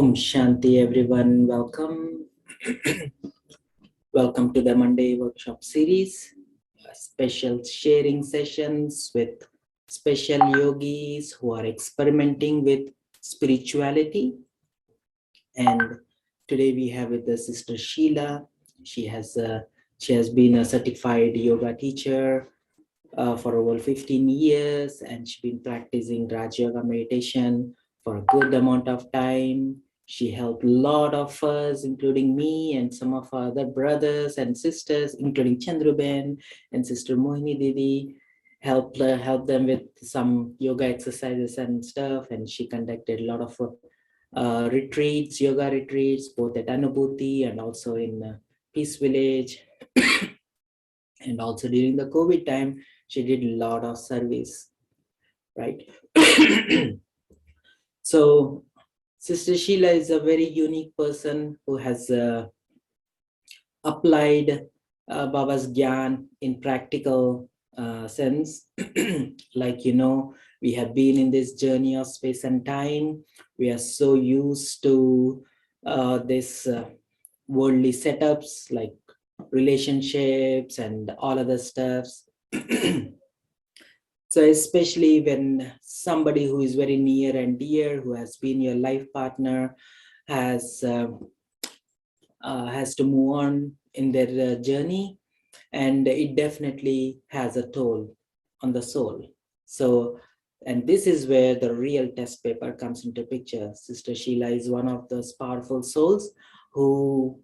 Om Shanti, everyone. Welcome. Welcome to the Monday workshop series. Special sharing sessions with special yogis who are experimenting with spirituality. And today we have with us Sister Shila. She has been a certified yoga teacher for over 15 years, and she's been practicing Raj Yoga meditation for a good amount of time. She helped a lot of us, including me and some of our other brothers and sisters, including Chandruben and Sister Mohini Didi, help them with some yoga exercises and stuff. And she conducted a lot of retreats, yoga retreats, both at Anubhuti and also in Peace Village. And also during the COVID time, she did a lot of service, right? So Sister Sheila is a very unique person who has applied Baba's Gyan in practical sense. Like, we have been in this journey of space and time. We are so used to this worldly setups like relationships and all other stuffs. So especially when somebody who is very near and dear, who has been your life partner, has to move on in their journey, and it definitely has a toll on the soul. So, and this is where the real test paper comes into picture. Sister Sheila is one of those powerful souls who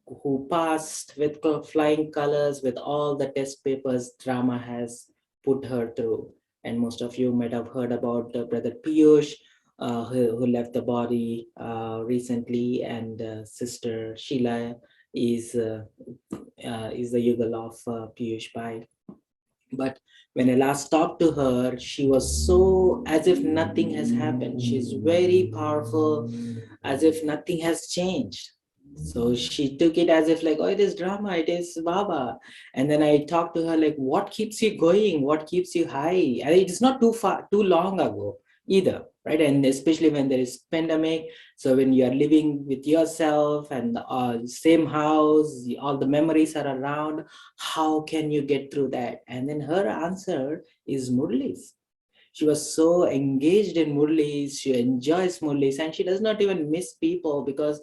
passed with flying colors with all the test papers Drama has put her through. And most of you might have heard about Brother Piyush, who left the body recently, and Sister Sheila is the Yugal of Piyush Pai. But when I last talked to her, she was so as if nothing has happened. She's very powerful, as if nothing has changed. So she took it as if like, oh, it is Drama, it is Baba. And then I talked to her like, what keeps you going? What keeps you high? And it's not too long ago either, right? And especially when there is pandemic. So when you are living with yourself and same house, all the memories are around, how can you get through that? And then her answer is Murlis. She was so engaged in Murlis, she enjoys Murlis, and she does not even miss people, because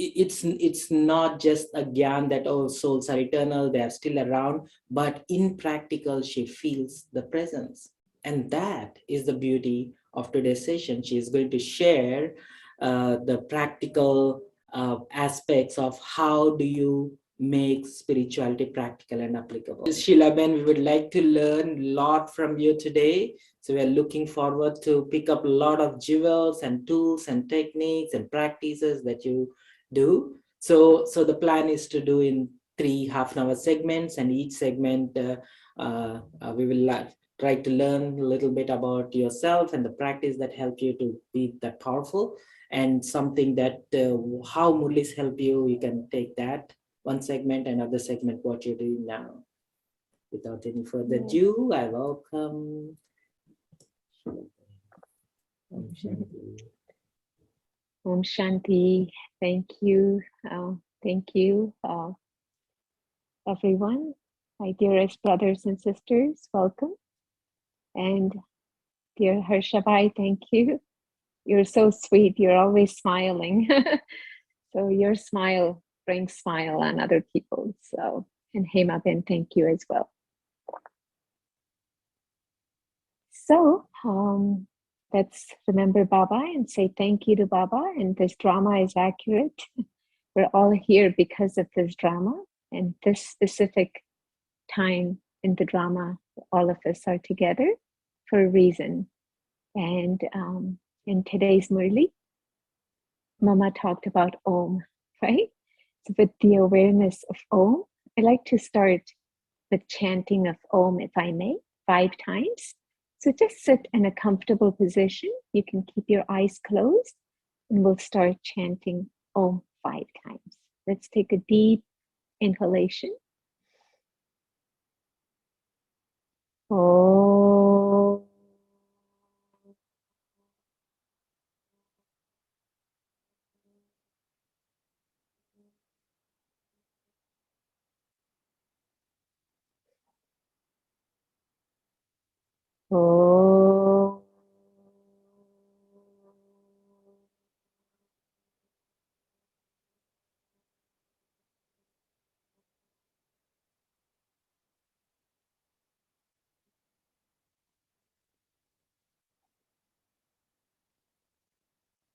it's not just a gyan that, oh, souls are eternal, they are still around, but in practical, she feels the presence. And that is the beauty of today's session. She is going to share the practical aspects of how do you make spirituality practical and applicable. Sheila Ben, we would like to learn a lot from you today. So we are looking forward to pick up a lot of jewels and tools and techniques and practices that you do. So the plan is to do in 3 half-an-hour segments, and each segment we will try to learn a little bit about yourself and the practice that help you to be that powerful, and something that how Murlis help you. You can take that one segment, and other segment what you're doing now. Without any further ado, I welcome Om Shanti. Thank you. Everyone. My dearest brothers and sisters, welcome. And dear Harsha Bhai, thank you. You're so sweet. You're always smiling. So your smile brings smile on other people. So, and Hema Ben, thank you as well. So, let's remember Baba and say thank you to Baba. And this drama is accurate. We're all here because of this drama, and this specific time in the drama, all of us are together for a reason. And in today's Murli, Mama talked about Om, right? So with the awareness of Om, I like to start with chanting of Om, if I may, 5 times. So just sit in a comfortable position. You can keep your eyes closed, and we'll start chanting Om 5 times. Let's take a deep inhalation. Om. Oh.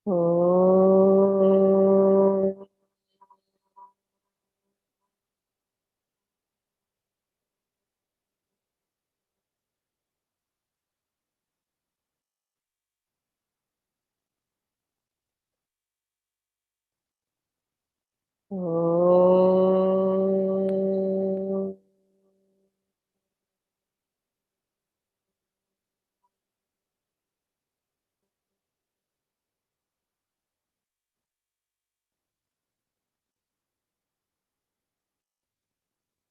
Oh. Oh.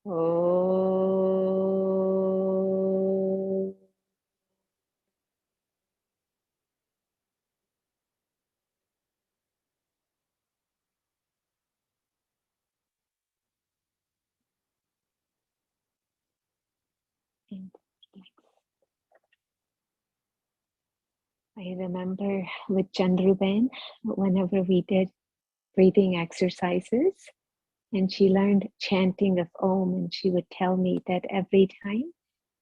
Oh. And I remember with Chandruben, whenever we did breathing exercises, and she learned chanting of Om, and she would tell me that every time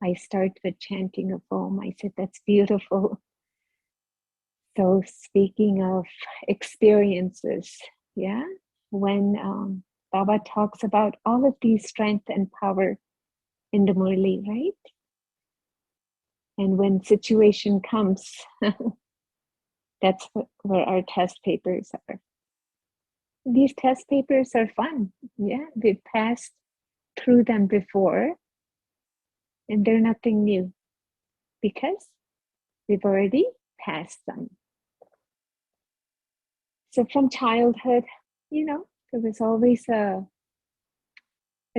I start with chanting of Om, I said, that's beautiful. So speaking of experiences, yeah, when Baba talks about all of these strength and power in the Murli, right? And when situation comes, that's where our test papers are. These test papers are fun. Yeah, we've passed through them before, and they're nothing new because we've already passed them. So from childhood, there was always a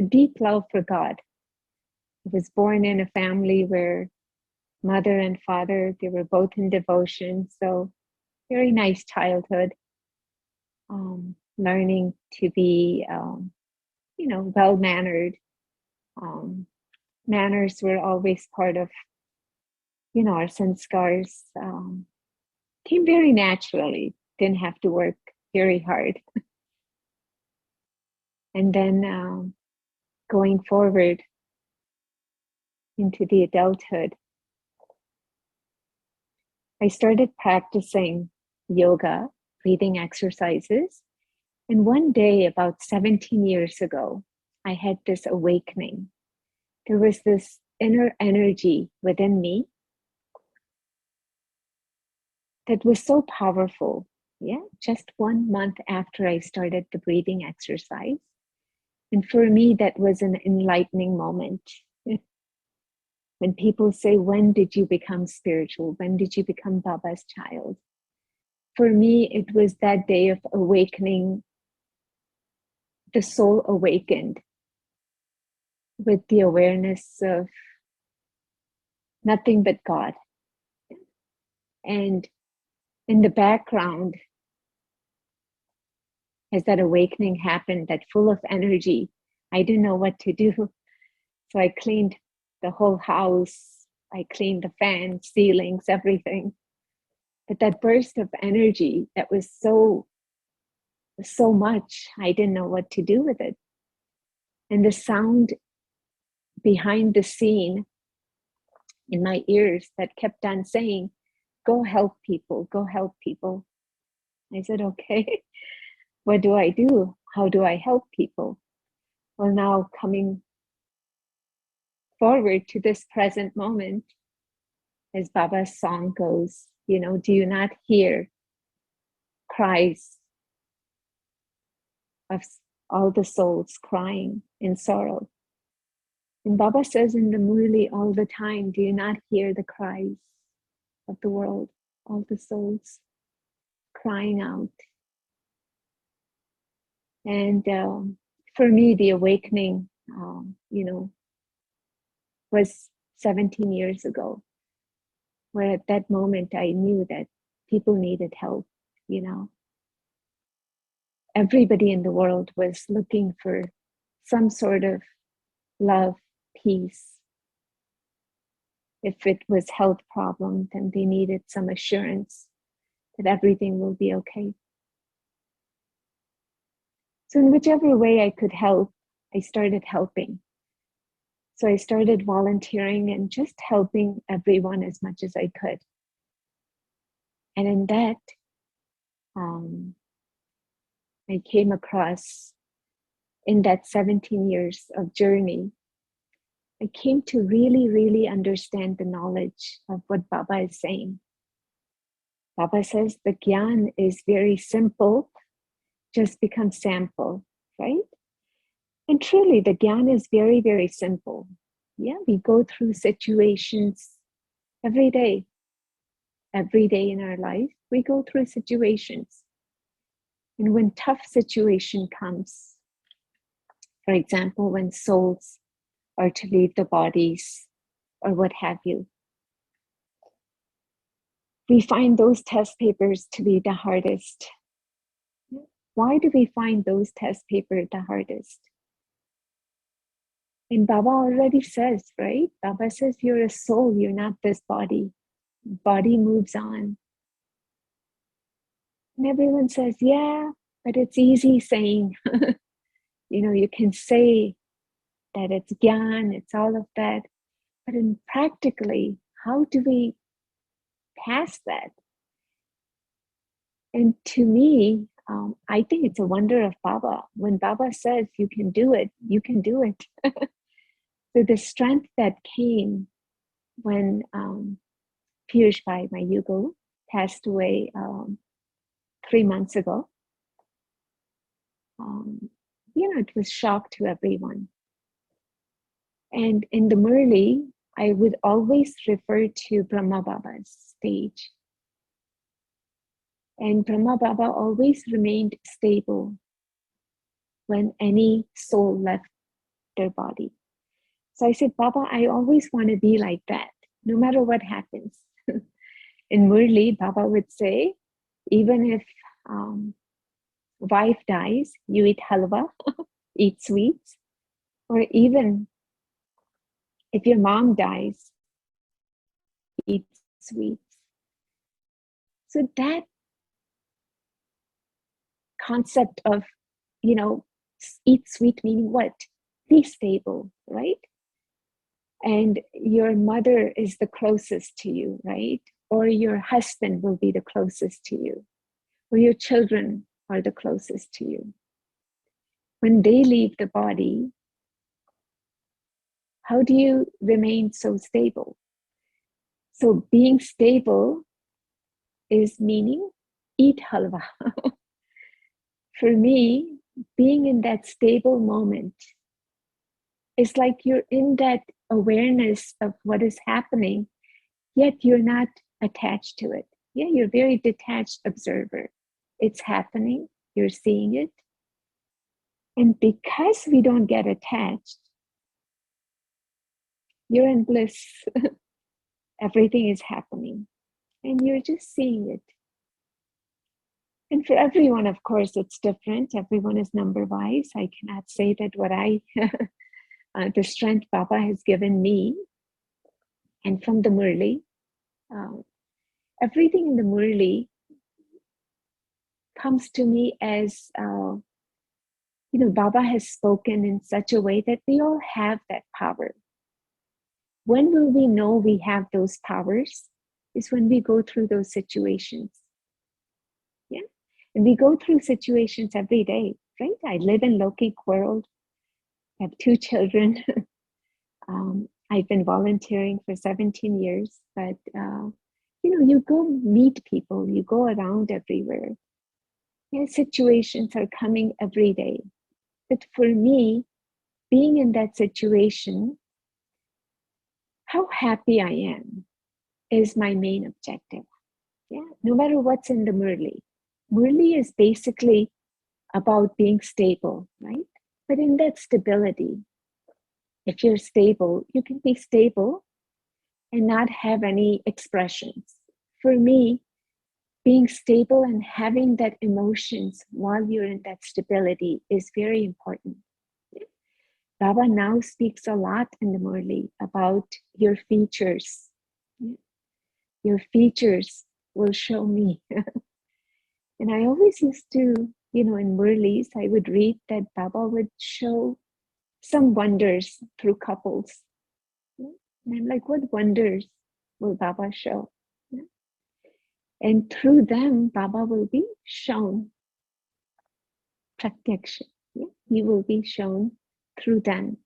deep love for God. I was born in a family where mother and father, they were both in devotion. So very nice childhood, learning to be, well-mannered. Manners were always part of, our sanskars. Came very naturally, didn't have to work very hard. And then going forward into the adulthood, I started practicing yoga, breathing exercises. And one day, about 17 years ago, I had this awakening. There was this inner energy within me that was so powerful. Yeah, just 1 month after I started the breathing exercise. And for me, that was an enlightening moment. When people say, when did you become spiritual? When did you become Baba's child? For me, it was that day of awakening. The soul awakened with the awareness of nothing but God. And in the background, as that awakening happened, that full of energy, I didn't know what to do. So I cleaned the whole house. I cleaned the fans, ceilings, everything. But that burst of energy, that was so much, I didn't know what to do with it. And the sound behind the scene in my ears that kept on saying, go help people, go help people. I said, okay, what do I do? How do I help people? Well, now coming forward to this present moment, as Baba's song goes, do you not hear cries of all the souls crying in sorrow? And Baba says in the Murli all the time, do you not hear the cries of the world, all the souls crying out? And for me, the awakening, was 17 years ago, where at that moment I knew that people needed help. Everybody in the world was looking for some sort of love, peace, If it was health problem, then they needed some assurance that everything will be okay. So in whichever way I could help, I started helping. So I started volunteering and just helping everyone as much as I could. And in that, I came across, in that 17 years of journey, I came to really, really understand the knowledge of what Baba is saying. Baba says the Gyan is very simple, just become sample, right? And truly, the Gyan is very, very simple. Yeah, we go through situations every day. Every day in our life, we go through situations. And when tough situation comes, for example, when souls are to leave the bodies or what have you, we find those test papers to be the hardest. Why do we find those test papers the hardest? And Baba already says, right? Baba says, you're a soul, you're not this body. Body moves on. And everyone says, yeah, but it's easy saying, you can say that it's Gyan, it's all of that. But in practically, how do we pass that? And to me, I think it's a wonder of Baba. When Baba says you can do it, you can do it. So the strength that came when Piyush Bhai, my Yugo, passed away 3 months ago, it was shock to everyone. And in the Murli, I would always refer to Brahma Baba's stage. And Brahma Baba always remained stable when any soul left their body. So I said, Baba, I always want to be like that, no matter what happens. In Murli, Baba would say, even if wife dies, you eat halwa, eat sweets, or even if your mom dies, eat sweets. So that concept of, eat sweet meaning what? Be stable, right? And your mother is the closest to you, right? Or your husband will be the closest to you, or your children are the closest to you. When they leave the body, how do you remain so stable? So being stable is meaning eat halwa. For me, being in that stable moment is like you're in that awareness of what is happening, yet you're not attached to it. Yeah, you're a very detached observer. It's happening, you're seeing it. And because we don't get attached, you're in bliss. Everything is happening and you're just seeing it. And for everyone, of course, it's different. Everyone is number wise. I cannot say that what the strength Baba has given me and from the Murli, everything in the Murli comes to me as, Baba has spoken in such a way that we all have that power. When will we know we have those powers? Is when we go through those situations. Yeah. And we go through situations every day, right? I live in Lokik world. I have 2 children. I've been volunteering for 17 years, but you go meet people, you go around everywhere. Situations are coming every day. But for me, being in that situation, how happy I am is my main objective. Yeah, no matter what's in the Murli. Murli is basically about being stable, right? But in that stability, if you're stable, you can be stable and not have any expressions. For me, being stable and having that emotions while you're in that stability is very important. Baba now speaks a lot in the Murli about your features Your features will show me. And I always used to, in Murlis, I would read that Baba would show some wonders through couples. And I'm like, what wonders will Baba show? And through them, Baba will be shown pratyaksha. He will be shown through them.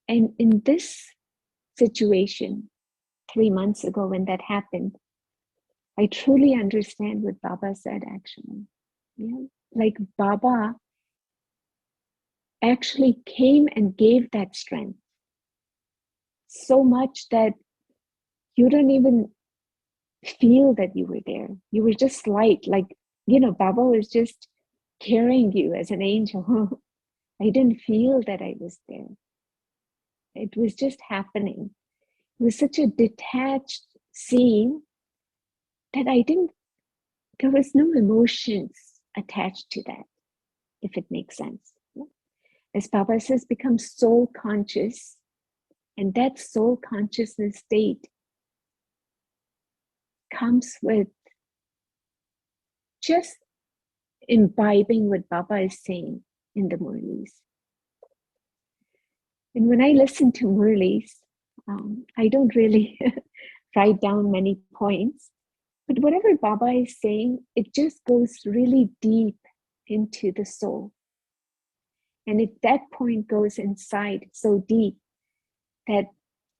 And in this situation, 3 months ago when that happened, I truly understand what Baba said actually. Like Baba actually came and gave that strength so much that you don't even feel that you were there. You were just light, like, Baba was just carrying you as an angel. I didn't feel that I was there. It was just happening. It was such a detached scene that there was no emotions attached to that, if it makes sense. As Baba says, become soul conscious. And that soul consciousness state comes with just imbibing what Baba is saying in the Murlis. And when I listen to Murlis, I don't really write down many points, but whatever Baba is saying, it just goes really deep into the soul. And if that point goes inside so deep, that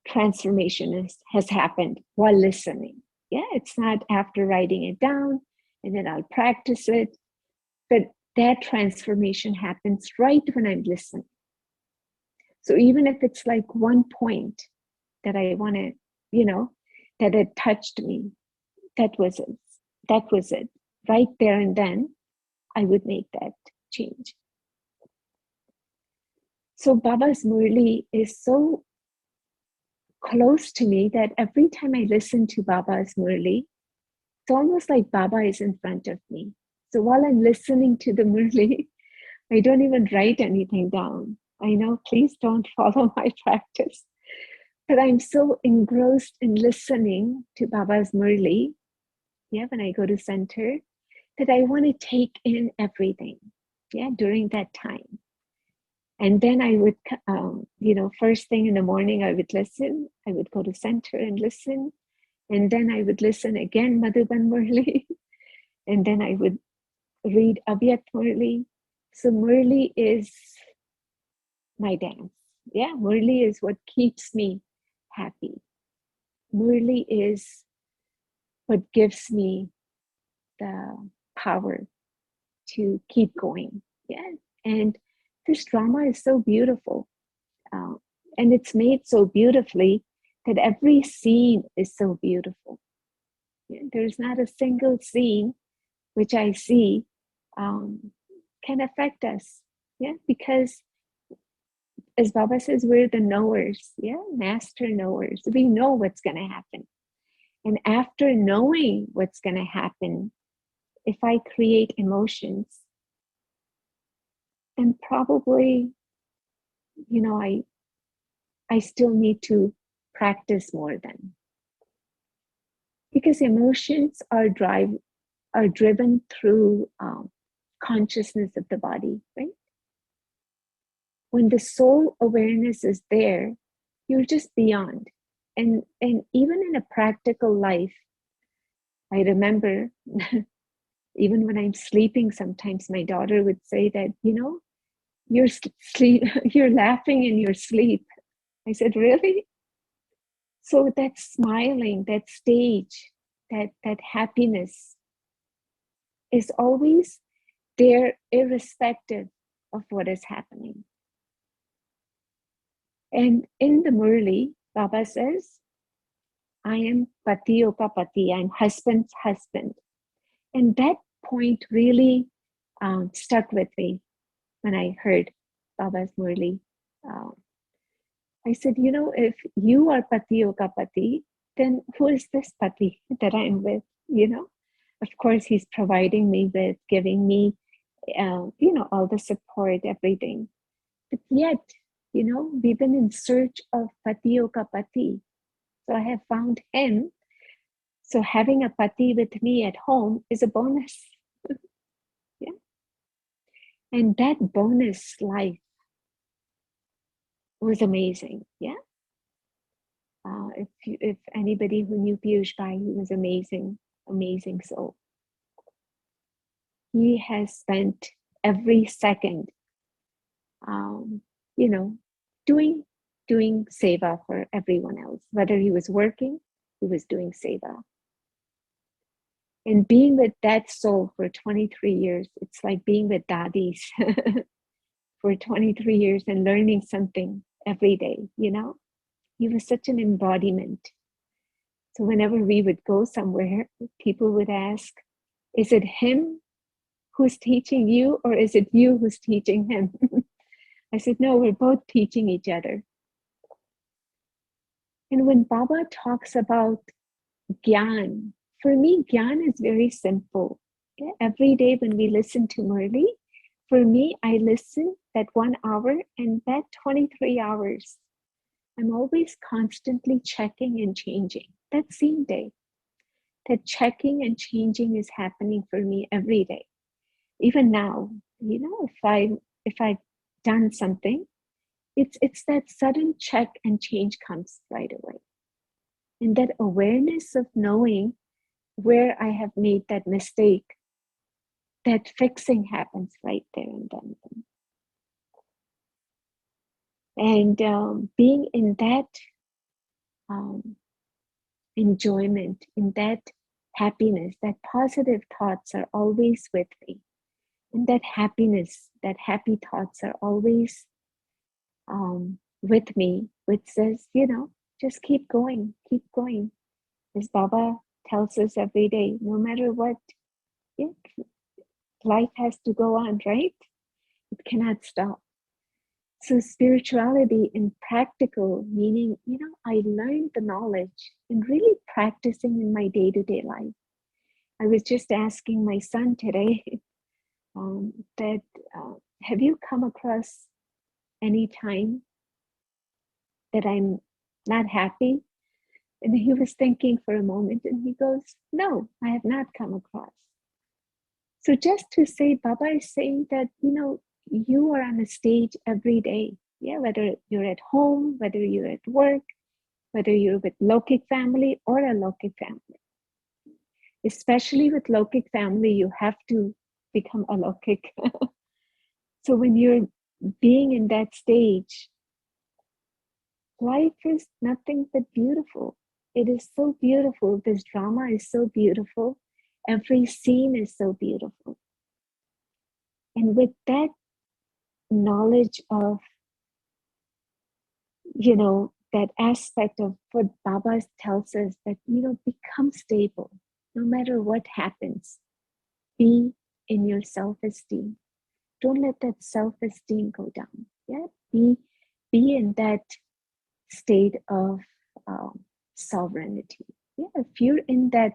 transformation has happened while listening. Yeah, it's not after writing it down and then I'll practice it, but that transformation happens right when I'm listening. So even if it's like one point that I want to, that it touched me, that was it. That was it. Right there and then, I would make that change. So Baba's Murli is so close to me that every time I listen to Baba's Murli, it's almost like Baba is in front of me. So while I'm listening to the Murli, I don't even write anything down. I know, please don't follow my practice. But I'm so engrossed in listening to Baba's Murli, when I go to center, that I want to take in everything, during that time. And then I would, first thing in the morning, I would listen. I would go to center and listen. And then I would listen again, Madhuban Murli. And then I would read Abhyat Murli. So Murli is my dance. Murli is what keeps me happy. Murli is what gives me the power to keep going. And this drama is so beautiful. And it's made so beautifully that every scene is so beautiful. There's not a single scene which I see can affect us. Because as Baba says, we're the knowers, master knowers. We know what's going to happen. And after knowing what's going to happen, if I create emotions, then probably, I still need to practice more then. Because emotions are driven through consciousness of the body, right? When the soul awareness is there, you're just beyond. And even in a practical life, I remember even when I'm sleeping, sometimes my daughter would say that, you're laughing in your sleep. I said, really? So that smiling, that stage, that happiness is always there, irrespective of what is happening. And in the Murli, Baba says, I am Patiyo ka Pati, I'm husband's husband. And that point really stuck with me when I heard Baba's Murli. I said, if you are Patiyo ka Pati, then who is this Pati that I'm with? Of course, he's providing me with, giving me, all the support, everything. But yet, we've been in search of Patiyo ka Pati. So I have found him, So having a pati with me at home is a bonus. Yeah. And that bonus life was amazing. Yeah. If anybody who knew Piyush Bai, he was amazing, amazing soul. He has spent every second, you know, doing seva for everyone else. Whether he was working, he was doing seva. And being with that soul for 23 years, it's like being with daddies for 23 years and learning something every day, you know? He was such an embodiment. So whenever we would go somewhere, people would ask, is it him who's teaching you or is it you who's teaching him? I said, no, we're both teaching each other. And when Baba talks about Gyan, for me, Gyan is very simple. Yeah, every day when we listen to Murli, for me, I listen that 1 hour and that 23 hours. I'm always constantly checking and changing. That same day, that checking and changing is happening for me every day. Even now, you know, if I've done something, it's that sudden check and change comes right away. And that awareness of knowing where I have made that mistake, that fixing happens right there and then. And being in that enjoyment, in that happiness, that positive thoughts are always with me. And that happiness, that happy thoughts are always with me, which says, you know, just keep going, keep going. As Baba tells us every day, no matter what, yeah, life has to go on, right? It cannot stop. So spirituality in practical, meaning, you know, I learned the knowledge and really practicing in my day-to-day life. I was just asking my son today that have you come across any time that I'm not happy? And he was thinking for a moment and he goes, no, I have not come across. So just to say, Baba is saying that, you know, you are on a stage every day. Yeah, whether you're at home, whether you're at work, whether you're with Lokik family or a Lokik family. Especially with Lokik family, you have to become a Lokik. So when you're being in that stage, life is nothing but beautiful. It is so beautiful. This drama is so beautiful. Every scene is so beautiful. And with that knowledge of, you know, that aspect of what Baba tells us that, you know, become stable no matter what happens. Be in your self-esteem. Don't let that self-esteem go down. Yeah, be in that state of sovereignty. Yeah, if you're in that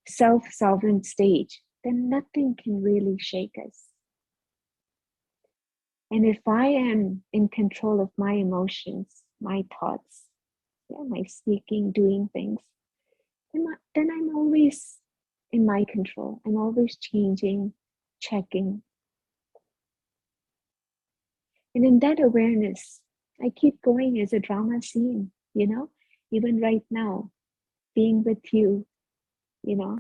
self-sovereign stage, then nothing can really shake us. And if I am in control of my emotions, my thoughts, yeah, my speaking, doing things, then I'm always in my control. I'm always changing, checking. And in that awareness, I keep going as a drama scene, you know, even right now, being with you, you know,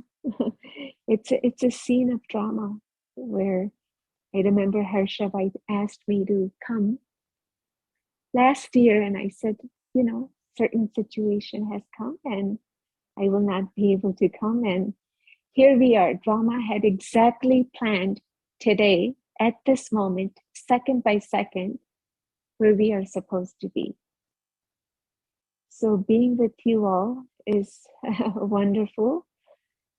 it's a scene of drama where I remember Harsha asked me to come last year, and I said, you know, certain situation has come and I will not be able to come. And here we are. Drama had exactly planned today, at this moment, second by second, where we are supposed to be. So being with you all is wonderful.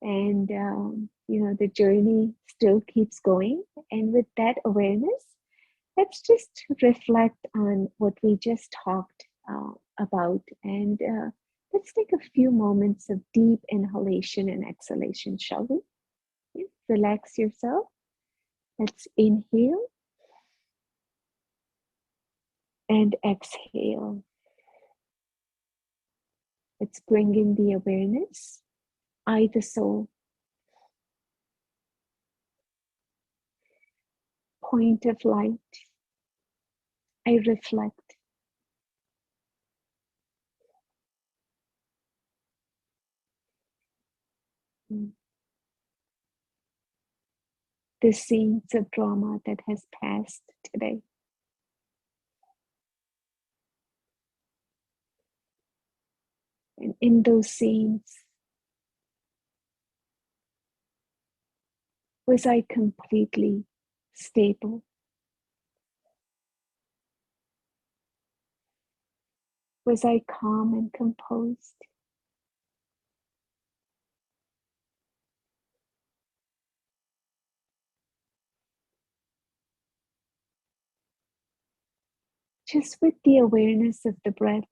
And, you know, the journey still keeps going. And with that awareness, let's just reflect on what we just talked about. And let's take a few moments of deep inhalation and exhalation, shall we? Yeah. Relax yourself. Let's inhale and exhale. Let's bring in the awareness I, the soul, point of light, I reflect. The scenes of drama that has passed today. And in those scenes, was I completely stable? Was I calm and composed? Just with the awareness of the breath,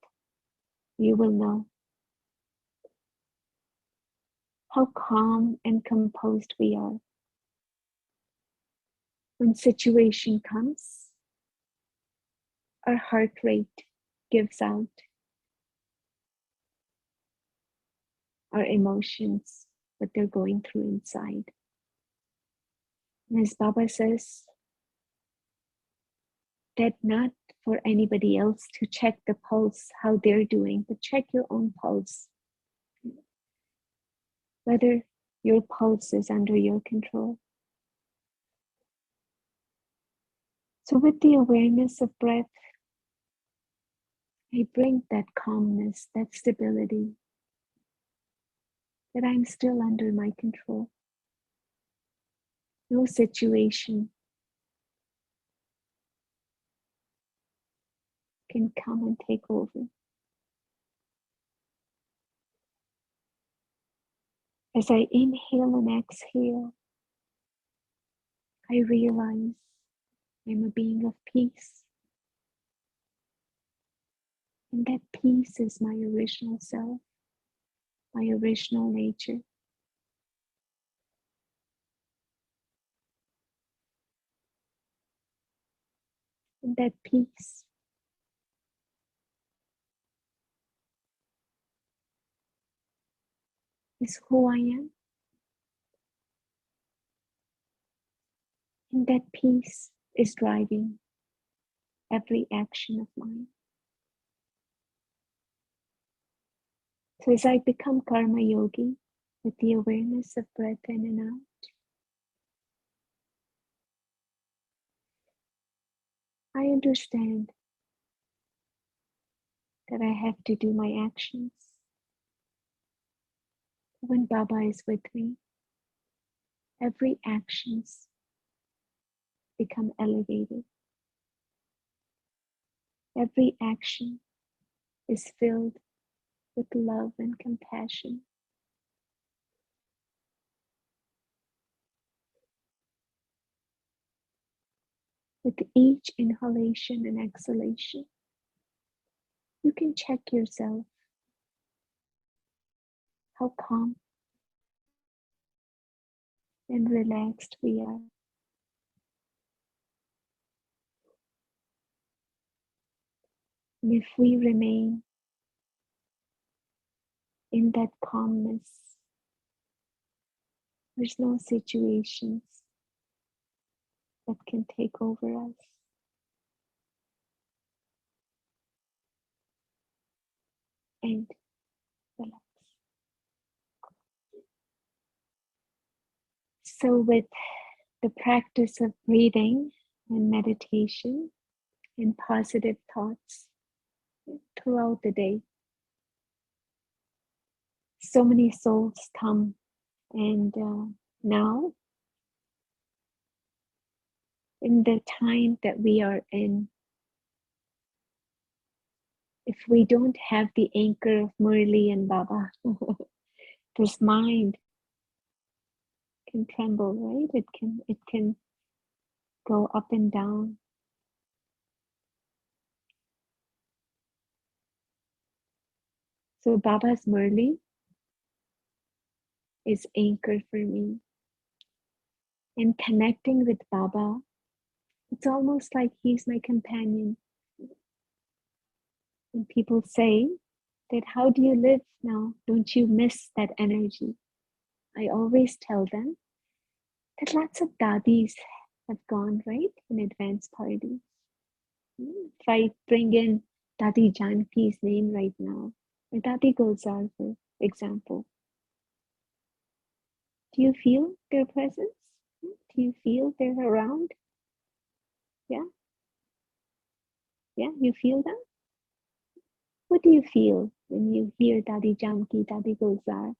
you will know how calm and composed we are. When situation comes, our heart rate gives out. Our emotions, what they're going through inside. And as Baba says, that not for anybody else to check the pulse, how they're doing, but check your own pulse. Whether your pulse is under your control. So with the awareness of breath, I bring that calmness, that stability, that I'm still under my control. No situation can come and take over. As I inhale and exhale, I realize I'm a being of peace. And that peace is my original self, my original nature. And that peace is who I am. And that peace is driving every action of mine. So as I become karma yogi with the awareness of breath in and out, I understand that I have to do my actions. When Baba is with me, every actions become elevated. Every action is filled with love and compassion. With each inhalation and exhalation, you can check yourself how calm and relaxed we are. And if we remain in that calmness, there's no situations that can take over us. And relax. So with the practice of breathing and meditation and positive thoughts throughout the day, so many souls come, and now in the time that we are in, if we don't have the anchor of Murli and Baba, this mind can tremble, right? It can go up and down. So Baba's Murli is anchor for me. And connecting with Baba, it's almost like he's my companion. And people say that, how do you live now? Don't you miss that energy? I always tell them that lots of dadis have gone, right, in advance parties. If I bring in Dadi Janki's name right now, or Dadi Gulzar, for example, do you feel their presence? Do you feel they're around? Yeah? Yeah, you feel them? What do you feel when you hear Dadi Janki, Dadi Gulzar?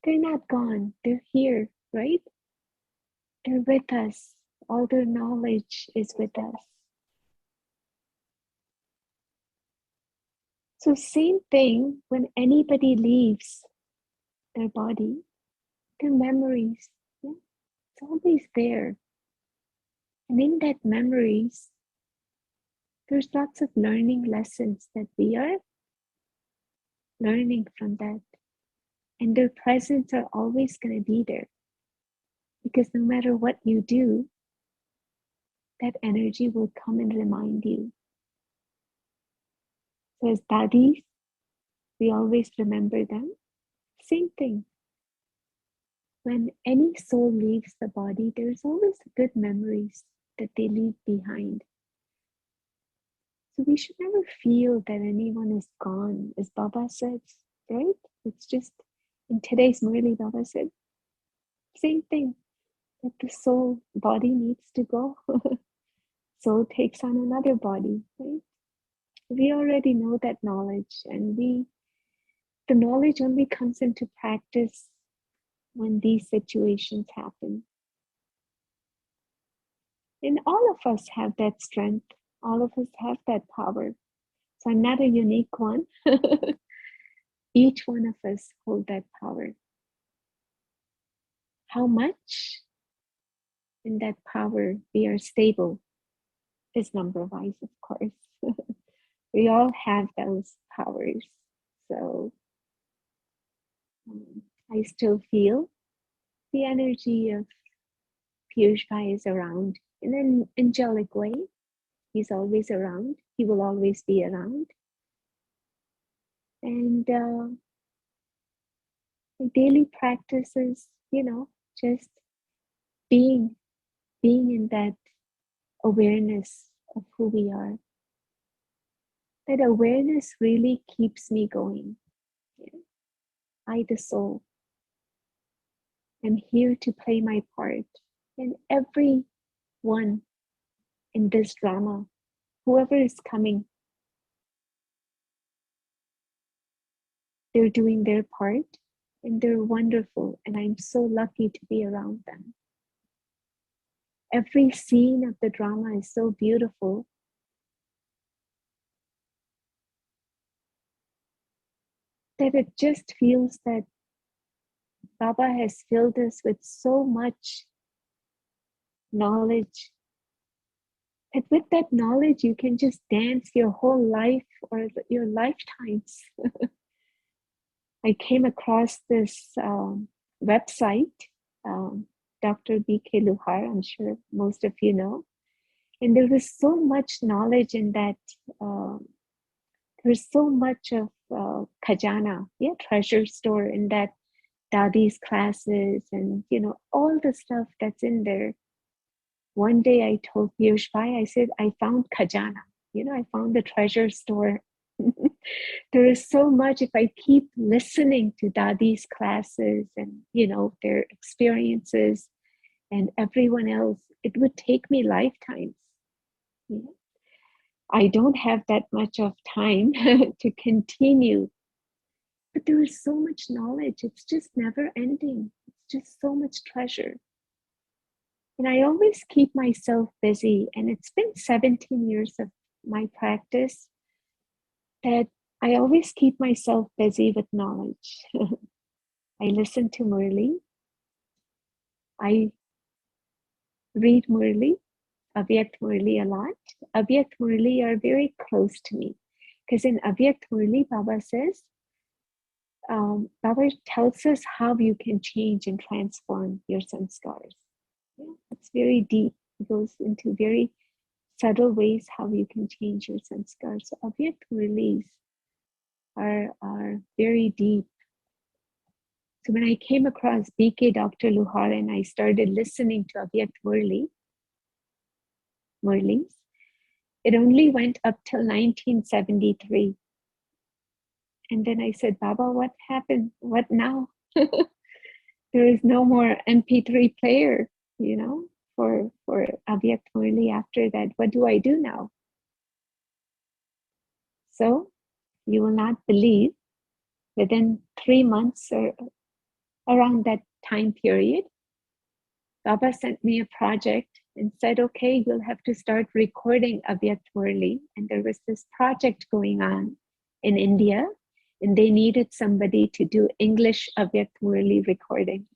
They're not gone, they're here, right? They're with us. All their knowledge is with us. So same thing when anybody leaves their body, their memories, yeah, it's always there. And in that memories, there's lots of learning lessons that we are learning from that. And their presence are always going to be there. Because no matter what you do, that energy will come and remind you. So as dadis, we always remember them. Same thing. When any soul leaves the body, there's always good memories that they leave behind. So we should never feel that anyone is gone, as Baba says, right? It's just, in today's Murli, Baba said, same thing, that the soul body needs to go. Soul takes on another body, right? We already know that knowledge, and the knowledge only comes into practice when these situations happen. And all of us have that strength. All of us have that power. So I'm not a unique one. Each one of us hold that power. How much in that power we are stable is number-wise, of course. We all have those powers. So I still feel the energy of Piyush Bhai is around in an angelic way. He's always around. He will always be around. And my daily practice is, just being in that awareness of who we are. That awareness really keeps me going. I, the soul, am here to play my part. And everyone in this drama, whoever is coming, they're doing their part and they're wonderful. And I'm so lucky to be around them. Every scene of the drama is so beautiful. That it just feels that Baba has filled us with so much knowledge. That with that knowledge, you can just dance your whole life or your lifetimes. I came across this website, Dr. B.K. Luhar, I'm sure most of you know. And there was so much knowledge in that. There's so much of khajana, treasure store in that Dadi's classes and, all the stuff that's in there. One day I told Piyush Bhai, I said, I found khajana. I found the treasure store. There is so much. If I keep listening to Dadi's classes and, their experiences and everyone else, it would take me lifetimes. I don't have that much of time to continue. But there is so much knowledge. It's just never ending. It's just so much treasure. And I always keep myself busy. And it's been 17 years of my practice that I always keep myself busy with knowledge. I listen to Murli. I read Murli, Avyakt Murli a lot. Avyakt Murli are very close to me. Because in Avyakt Murli, Baba says, Baba tells us how you can change and transform your sanskars. It's very deep. It goes into very subtle ways how you can change your sanskar. So Avyakt Murlis are very deep. So when I came across BK Dr. Luhar and I started listening to Avyakt Murlis, it only went up till 1973. And then I said, Baba, what happened? What now? There is no more MP3 player, for Avyakt Murli after that. What do I do now? So you will not believe, within 3 months or around that time period, Baba sent me a project and said, okay, you'll have to start recording Avyakt Murli. And there was this project going on in India, and they needed somebody to do English Avyakt Murli recording.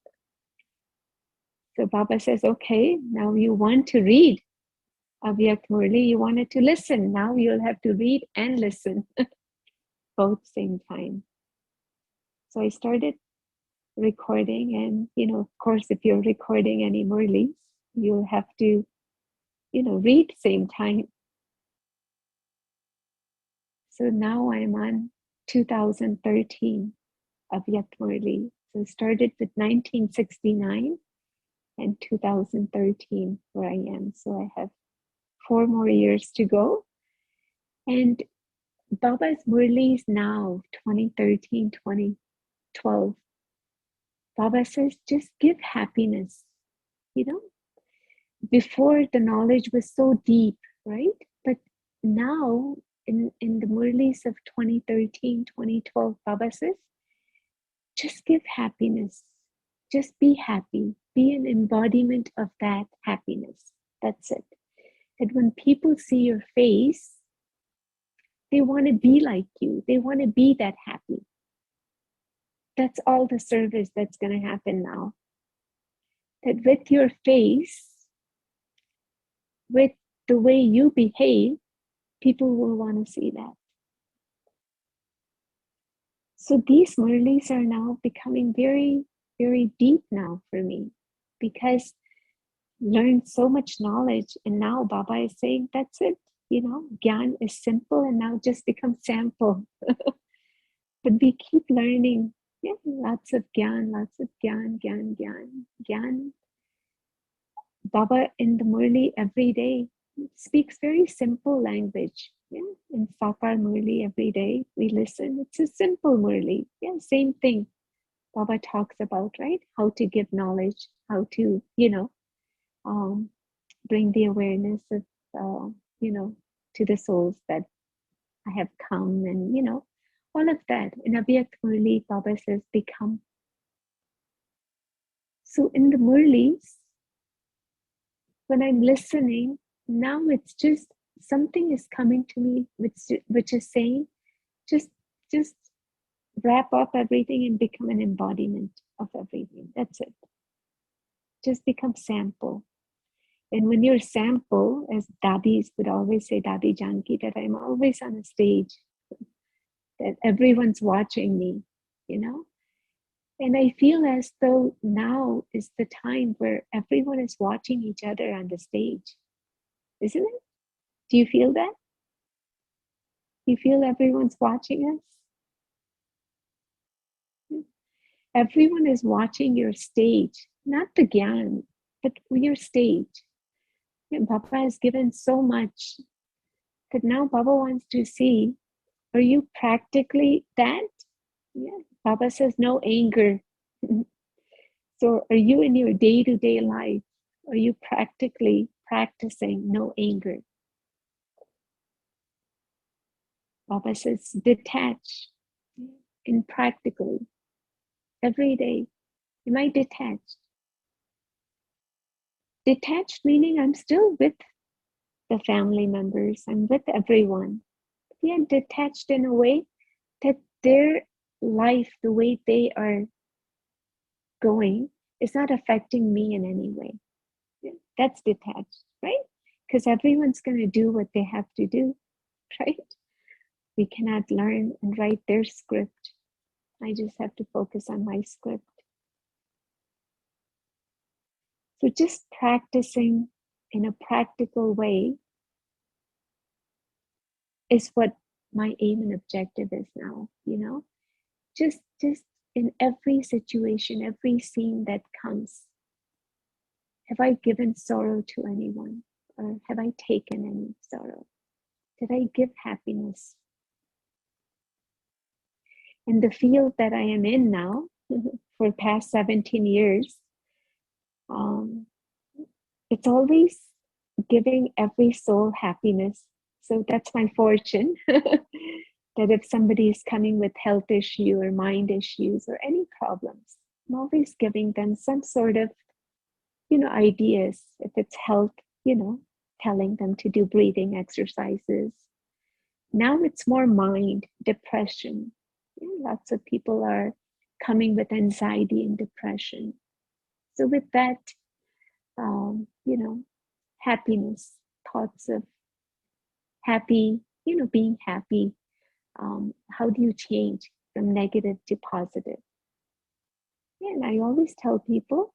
So Baba says, okay, now you want to read Avyakt Murli, you wanted to listen. Now you'll have to read and listen both same time. So I started recording, and of course, if you're recording any Murlis, you'll have to read same time. So now I'm on 2013 Avyakt Murli. So started with 1969 and 2013 where I am. So I have 4 more years to go. And Baba's Murlis now, 2013, 2012, Baba says, just give happiness. Before the knowledge was so deep, right? But now in the Murlis of 2013, 2012, Baba says, just give happiness. Just be happy. Be an embodiment of that happiness. That's it. And when people see your face, they want to be like you. They want to be that happy. That's all the service that's going to happen now. That with your face, with the way you behave, people will want to see that. So these Murlis are now becoming very, very deep now for me, because learned so much knowledge, and now Baba is saying, that's it. Gyan is simple and now just become sample. But we keep learning, lots of gyan, gyan. Baba in the Murli every day speaks very simple language. In Sakar Murli every day we listen. It's a simple Murli. Same thing Baba talks about, right? How to give knowledge, how to, bring the awareness of, to the souls that I have come, and, all of that. In Avyakt Murli, Baba says, become. So in the Murlis, when I'm listening, now it's just something is coming to me, which is saying, just wrap up everything and become an embodiment of everything. That's it. Just become sample. And when you're sample, as Dadis would always say, Dadi Janki, that I'm always on a stage, that everyone's watching me, And I feel as though now is the time where everyone is watching each other on the stage, isn't it? Do you feel that? You feel everyone's watching us? Everyone is watching your stage, not the Gyan, but your stage. Baba has given so much that now Baba wants to see, are you practically that? Baba says no anger. So are you in your day-to-day life, are you practically practicing no anger? Baba says detach in practically every day. Am I detached? Detached meaning I'm still with the family members, I'm with everyone. Detached in a way that their life, the way they are going, is not affecting me in any way. That's detached, right? Because everyone's going to do what they have to do, right? We cannot learn and write their script. I just have to focus on my script. So just practicing in a practical way is what my aim and objective is now, just in every situation, every scene that comes. Have I given sorrow to anyone, or have I taken any sorrow? Did I give happiness? And the field that I am in now for past 17 years, it's always giving every soul happiness. So that's my fortune. That if somebody is coming with health issue or mind issues or any problems, I'm always giving them some sort of, ideas. If it's health, telling them to do breathing exercises. Now it's more mind, depression. Lots of people are coming with anxiety and depression. So with that, happiness, thoughts of happy, being happy. How do you change from negative to positive? And I always tell people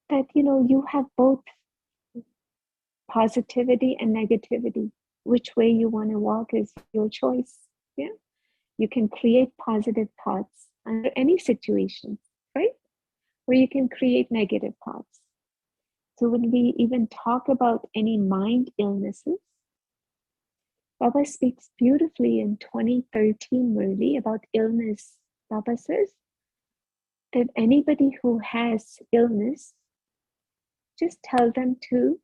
that, you have both positivity and negativity. Which way you want to walk is your choice. Yeah. You can create positive thoughts under any situation, right? Or you can create negative thoughts. So when we even talk about any mind illnesses, Baba speaks beautifully in 2013 Murli about illness. Baba says that anybody who has illness, just tell them to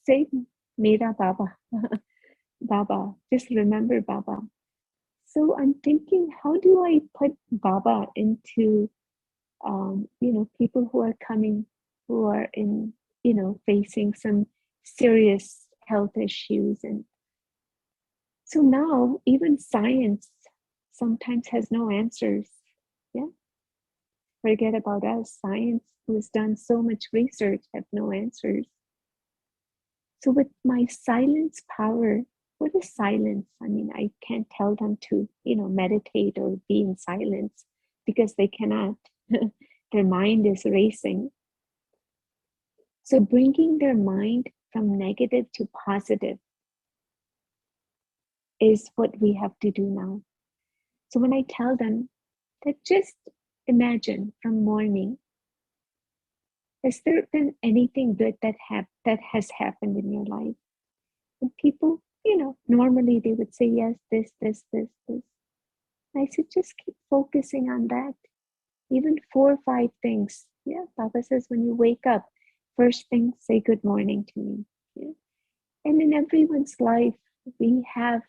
say, Mera Baba, Baba, just remember Baba. So I'm thinking, how do I put Baba into, people who are coming, who are in, facing some serious health issues. And so now even science sometimes has no answers. Yeah. Forget about us. Science, who has done so much research, have no answers. So with my silence power, what is silence? I mean, I can't tell them to, meditate or be in silence because they cannot. Their mind is racing. So bringing their mind from negative to positive is what we have to do now. So when I tell them that, just imagine from morning, has there been anything good that has happened in your life? And people, normally they would say, yes, this. And I said, just keep focusing on that. Even 4 or 5 things. Yeah, Baba says, when you wake up, first thing, say good morning to me. Yeah? And in everyone's life, we have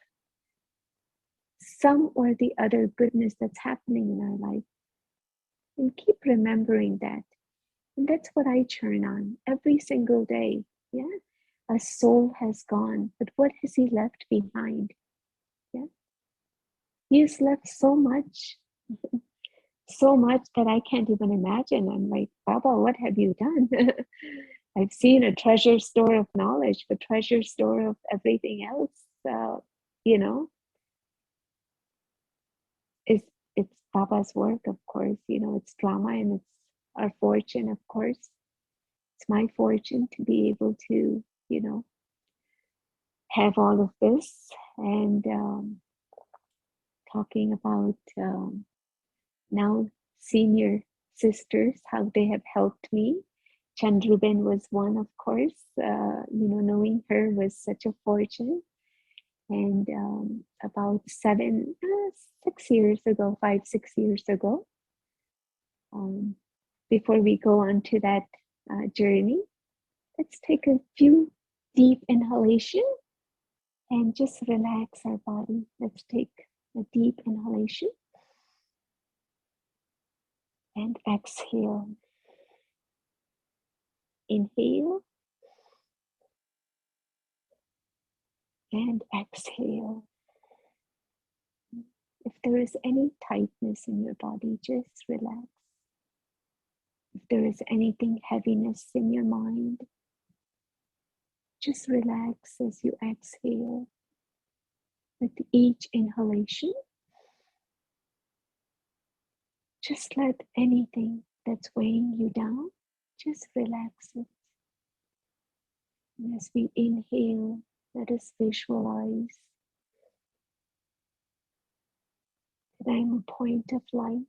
some or the other goodness that's happening in our life. And keep remembering that. And that's what I churn on every single day. Yeah. A soul has gone, but what has he left behind? Yeah. He has left so much, so much that I can't even imagine. I'm like, Baba, what have you done? I've seen a treasure store of knowledge, a treasure store of everything else. You know, it's Baba's work, of course. It's drama, and it's our fortune, of course. It's my fortune to be able to, have all of this. And talking about now senior sisters, how they have helped me. Chandruben was one, of course. Knowing her was such a fortune. And about 6 years ago, 5, 6 years ago, before we go on to that journey, let's take a few deep inhalation and just relax our body. Let's take a deep inhalation and exhale. Inhale and exhale. If there is any tightness in your body, just relax. If there is anything heaviness in your mind, just relax as you exhale. With each inhalation, just let anything that's weighing you down, just relax it. And as we inhale, let us visualize that I am a point of light.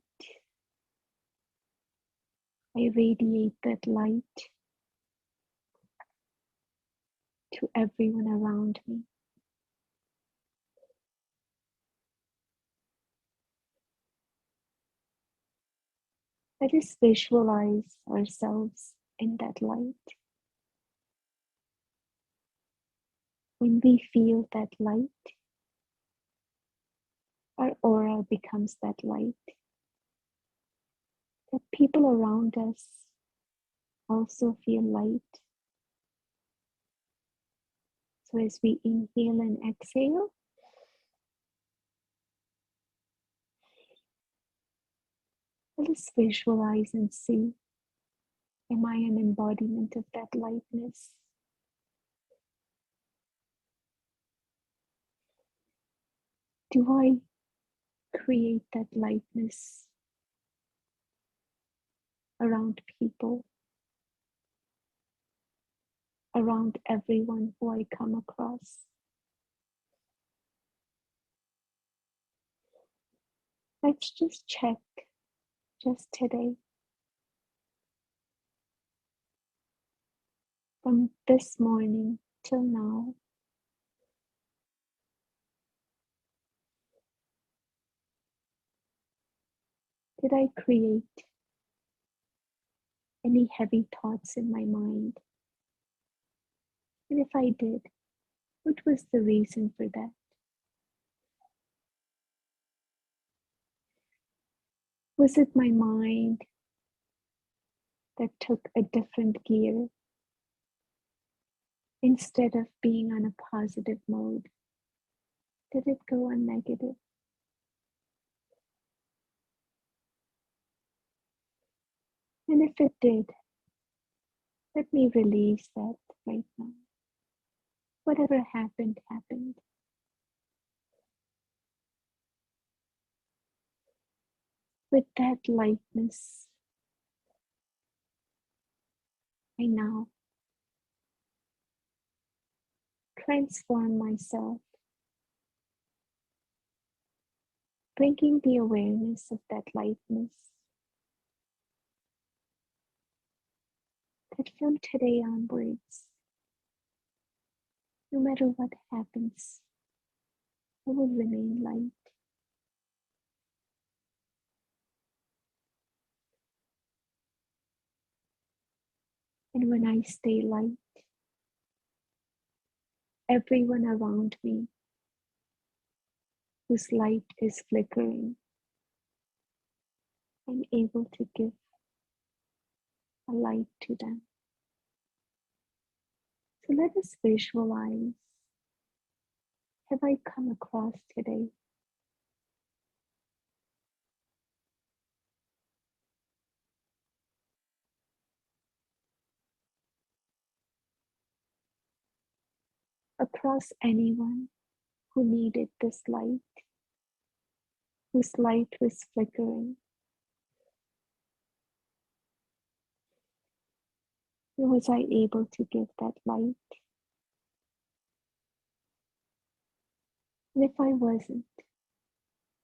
I radiate that light to everyone around me. Let us visualize ourselves in that light. When we feel that light, our aura becomes that light. That people around us also feel light. So as we inhale and exhale, let us visualize and see, am I an embodiment of that lightness? Do I create that lightness around people, around everyone who I come across? Let's just check, just today, from this morning till now, did I create any heavy thoughts in my mind? And if I did, what was the reason for that? Was it my mind that took a different gear? Instead of being on a positive mode, did it go on negative? And if it did, let me release that right now. Whatever happened, happened. With that lightness, I now transform myself, bringing the awareness of that lightness, that from today onwards, no matter what happens, I will remain light. And when I stay light, everyone around me whose light is flickering, I'm able to give a light to them. So let us visualize, have I come across today across anyone who needed this light, whose light was flickering? And was I able to give that light? And if I wasn't,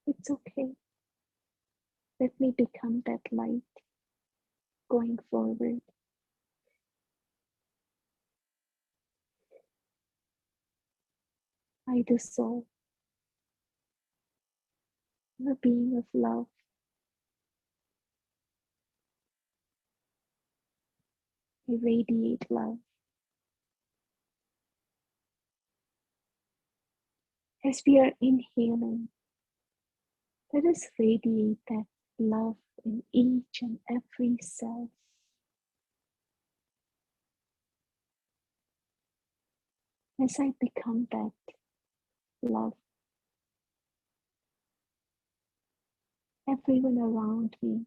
it's okay. Let me become that light going forward. I, the soul, am a being of love. I radiate love. As we are inhaling, let us radiate that love in each and every cell. As I become that love, everyone around me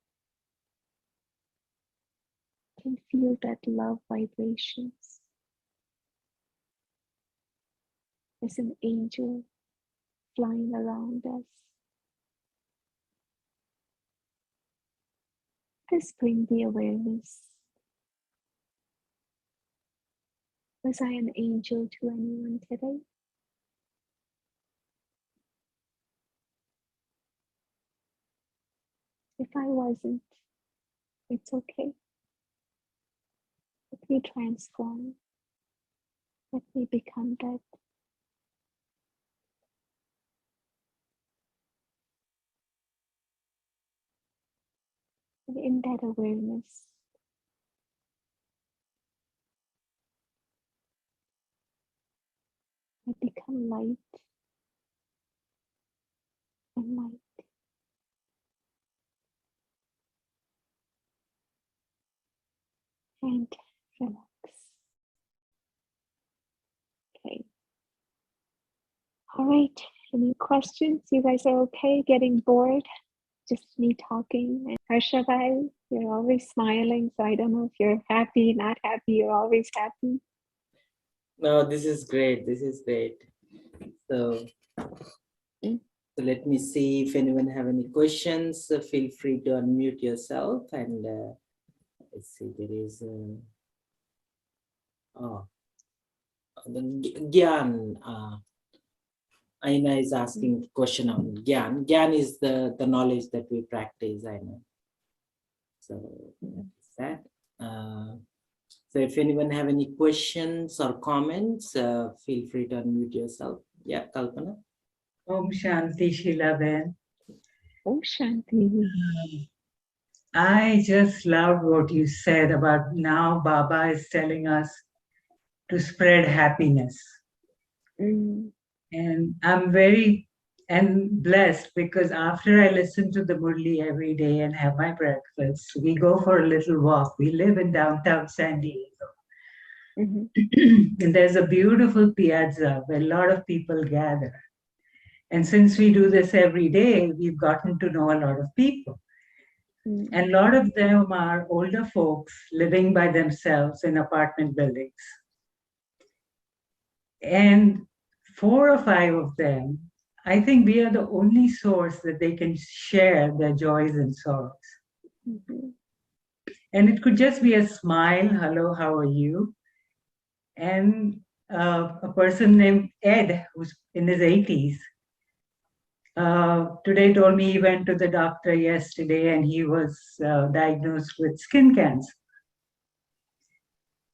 can feel that love vibrations as an angel flying around us. Let's bring the awareness. Was I an angel to anyone today? I wasn't, it's okay. Let me transform. Let me become that. And in that awareness, I become light and light. And relax. Okay. All right. Any questions? You guys are okay? Getting bored? Just me talking? And Harsha, you're always smiling, so I don't know if you're happy, not happy. You're always happy. No, this is great. This is great. So, so let me see if anyone have any questions. Feel free to unmute yourself. And let's see, there is the Gyan. Aina is asking question on Gyan. Gyan is the knowledge that we practice, I know. So that's that. So if anyone have any questions or comments, feel free to unmute yourself. Yeah, Kalpana. Om Shanti Shila Ben. Om Shanti. I just love what you said about now Baba is telling us to spread happiness. And I'm very blessed because after I listen to the Murli every day and have my breakfast, we go for a little walk. We live in downtown San Diego. And there's a beautiful piazza where a lot of people gather. And since we do this every day, we've gotten to know a lot of people. And a lot of them are older folks living by themselves in apartment buildings. And 4 or 5 of them, I think we are the only source that they can share their joys and sorrows. And it could just be a smile, hello, how are you? And a person named Ed, who's in his 80s, today told me he went to the doctor yesterday and he was diagnosed with skin cancer.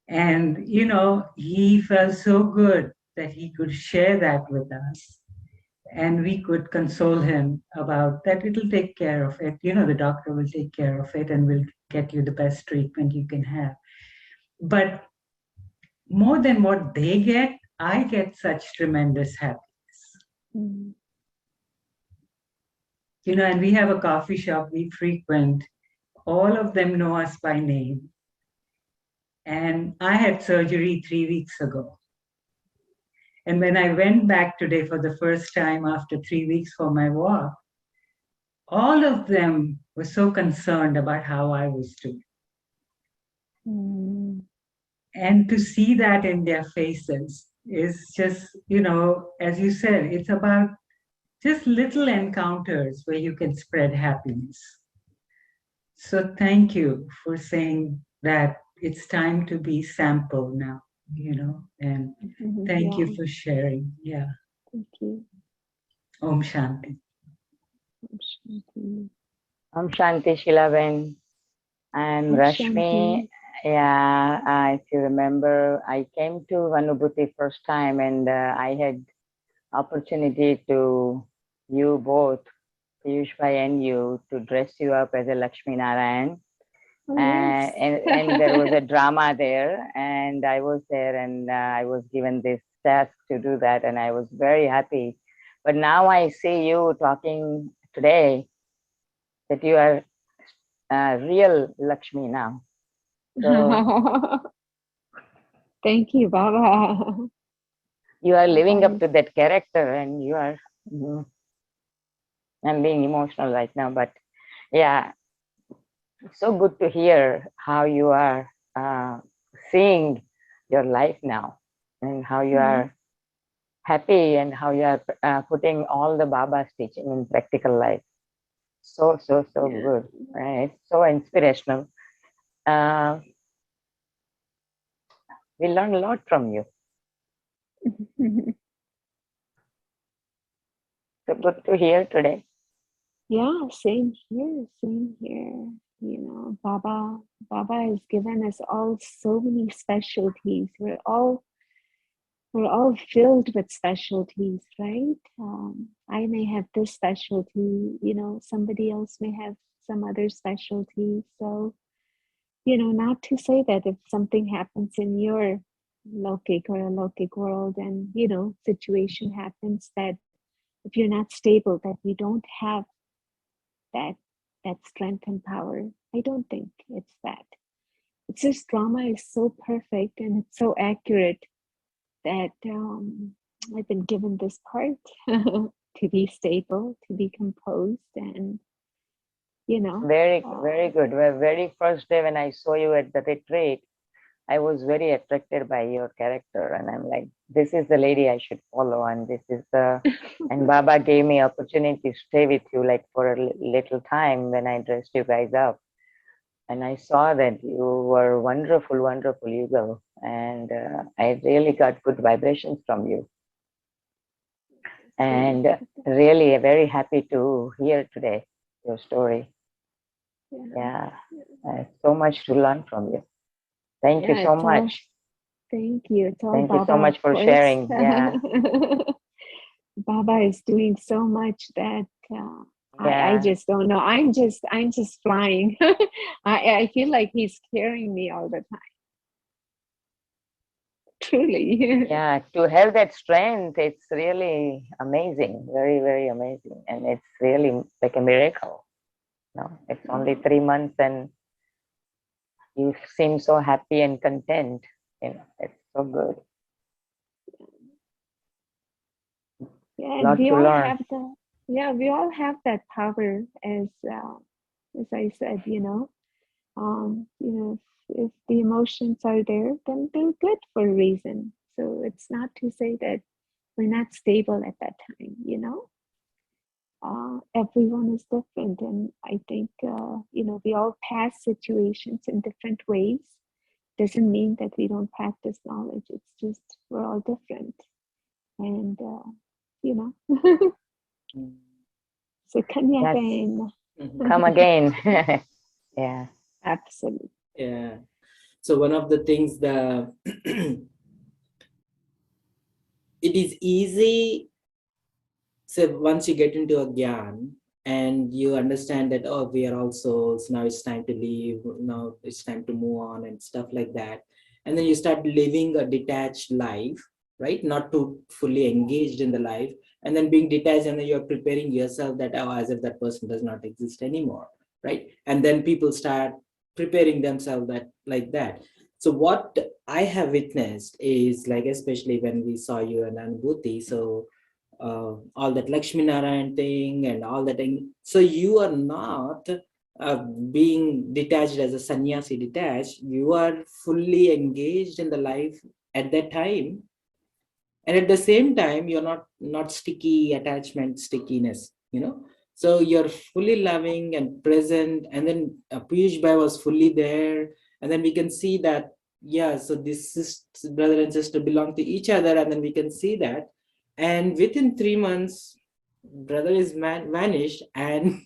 And, you know, he felt so good that he could share that with us. And we could console him about that. It'll take care of it. You know, the doctor will take care of it and will get you the best treatment you can have. But more than what they get, I get such tremendous happiness. You know, and we have a coffee shop we frequent. All of them know us by name. And I had surgery 3 weeks ago. And when I went back today for the first time after 3 weeks for my walk, all of them were so concerned about how I was doing. And to see that in their faces is just, you know, as you said, it's about just little encounters where you can spread happiness. So thank you for saying that it's time to be sample now, you know, and thank you for sharing. Yeah. Thank you. Om Shanti. Om Shanti. Om Shanti Shilaben. I'm Rashmi. Yeah, if you remember, I came to Vanubhuti first time and I had opportunity to you both, Piyush Bhai and you, to dress you up as a Lakshmi Narayan. Yes. And there was a drama there and I was there and I was given this task to do that and I was very happy. But now I see you talking today that you are real Lakshmi now. So thank you, Baba. you are living up to that character and you are, I'm being emotional right now, but yeah, so good to hear how you are seeing your life now and how you are happy and how you are putting all the Baba's teaching in practical life. So good, right? So inspirational. We learn a lot from you. So good to hear today. Yeah, same here, same here. You know, Baba has given us all so many specialties. We're all filled with specialties, right? I may have this specialty, you know, somebody else may have some other specialty. So, you know, not to say that if something happens in your lokic or a lokic world and, you know, situation happens that if you're not stable, that you don't have that strength and power. I don't think it's that. It's just drama is so perfect and it's so accurate that I've been given this part to be stable, to be composed, and you know. Very, very good. Well, very first day when I saw you at the retreat, I was very attracted by your character, and I'm like, this is the lady I should follow, and this is the. And Baba gave me opportunity to stay with you like for a little time when I dressed you guys up, and I saw that you were wonderful, wonderful eagle, and I really got good vibrations from you, and really very happy to hear today your story. Yeah, so much to learn from you. Thank you so much. Thank you. It's all Thank Baba, you so much for sharing. Yeah. Baba is doing so much that I just don't know. I'm just flying. I feel like he's carrying me all the time. Truly. Yeah, to have that strength, it's really amazing. Very, very amazing. And it's really like a miracle. No, it's only 3 months and you seem so happy and content. You know, it's so good. Yeah, Lot we to all learn. have we all have that power as I said, you know, if the emotions are there, then they're good for a reason. So it's not to say that we're not stable at that time, you know. Everyone is different, and I think you know, we all pass situations in different ways. Doesn't mean that we don't practice knowledge. It's just we're all different, and you know. So come again. Come again. Yeah. Absolutely. Yeah. So one of the things that it is easy. So once you get into a gyan and you understand that, oh, we are all souls, now it's time to leave, now it's time to move on and stuff like that. And then you start living a detached life, right? Not too fully engaged in the life, and then being detached, and then you're preparing yourself that, oh, as if that person does not exist anymore, right? And then people start preparing themselves that like that. So what I have witnessed is, like, especially when we saw you in Anubhuti, so all that Lakshmi Narayan thing and all that thing. So you are not being detached as a sannyasi detached. You are fully engaged in the life at that time. And at the same time, you're not sticky attachment, stickiness, you know. So you're fully loving and present. And then Piyush Bhai was fully there. And then we can see that, yeah, so this is brother and sister belong to each other. And then we can see that. And within 3 months, brother is vanished, and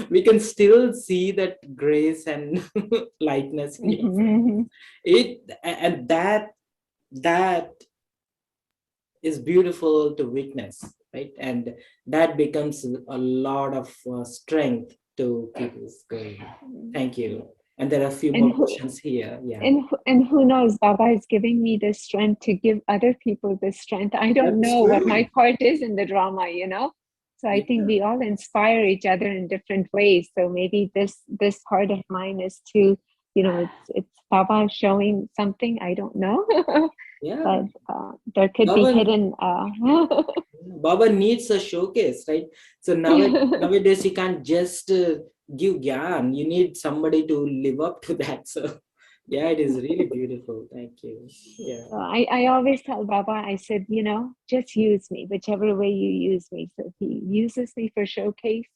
we can still see that grace and lightness in your face. And that is beautiful to witness, right? And that becomes a lot of strength to keep us going. Thank you. And there are a few more questions here. Yeah. And who knows, Baba is giving me the strength to give other people the strength. I don't know what my part is in the drama, you know. So I think we all inspire each other in different ways. So maybe this part of mine is to, you know, it's Baba showing something, I don't know. Yeah. But there could be hidden. Baba needs a showcase, right? So nowadays you can't just give gyan. You need somebody to live up to that. So yeah, it is really beautiful. Thank you. Yeah. So I always tell Baba, I said, you know, just use me, whichever way you use me. So if he uses me for showcase,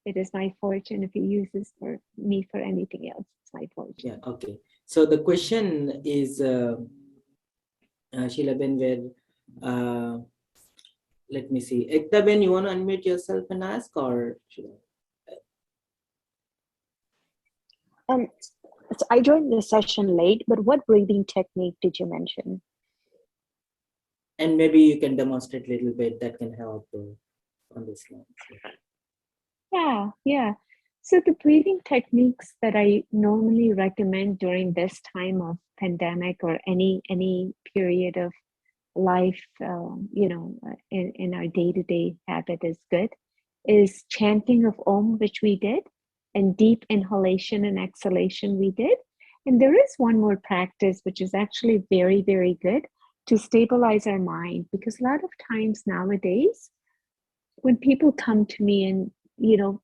it is my fortune. If he uses me for anything else, it's my fortune. Yeah. Okay. So the question is, Sheila Ben, where let me see. Ekta Ben, you want to unmute yourself and ask, or should I? So I joined the session late, but what breathing technique did you mention? And maybe you can demonstrate a little bit that can help on this line. Yeah. So the breathing techniques that I normally recommend during this time of pandemic or any period of life, in our day-to-day habit is good, is chanting of Om, which we did, and deep inhalation and exhalation we did. And there is one more practice, which is actually very, very good to stabilize our mind, because a lot of times nowadays, when people come to me and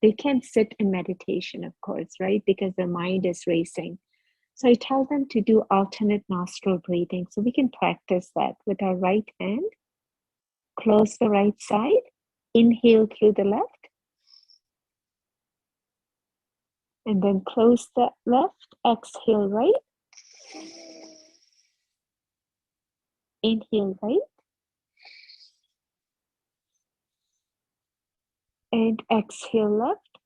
they can't sit in meditation, of course, right? Because their mind is racing. So I tell them to do alternate nostril breathing. So we can practice that with our right hand. Close the right side. Inhale through the left. And then close the left. Exhale right. Inhale right. And exhale left.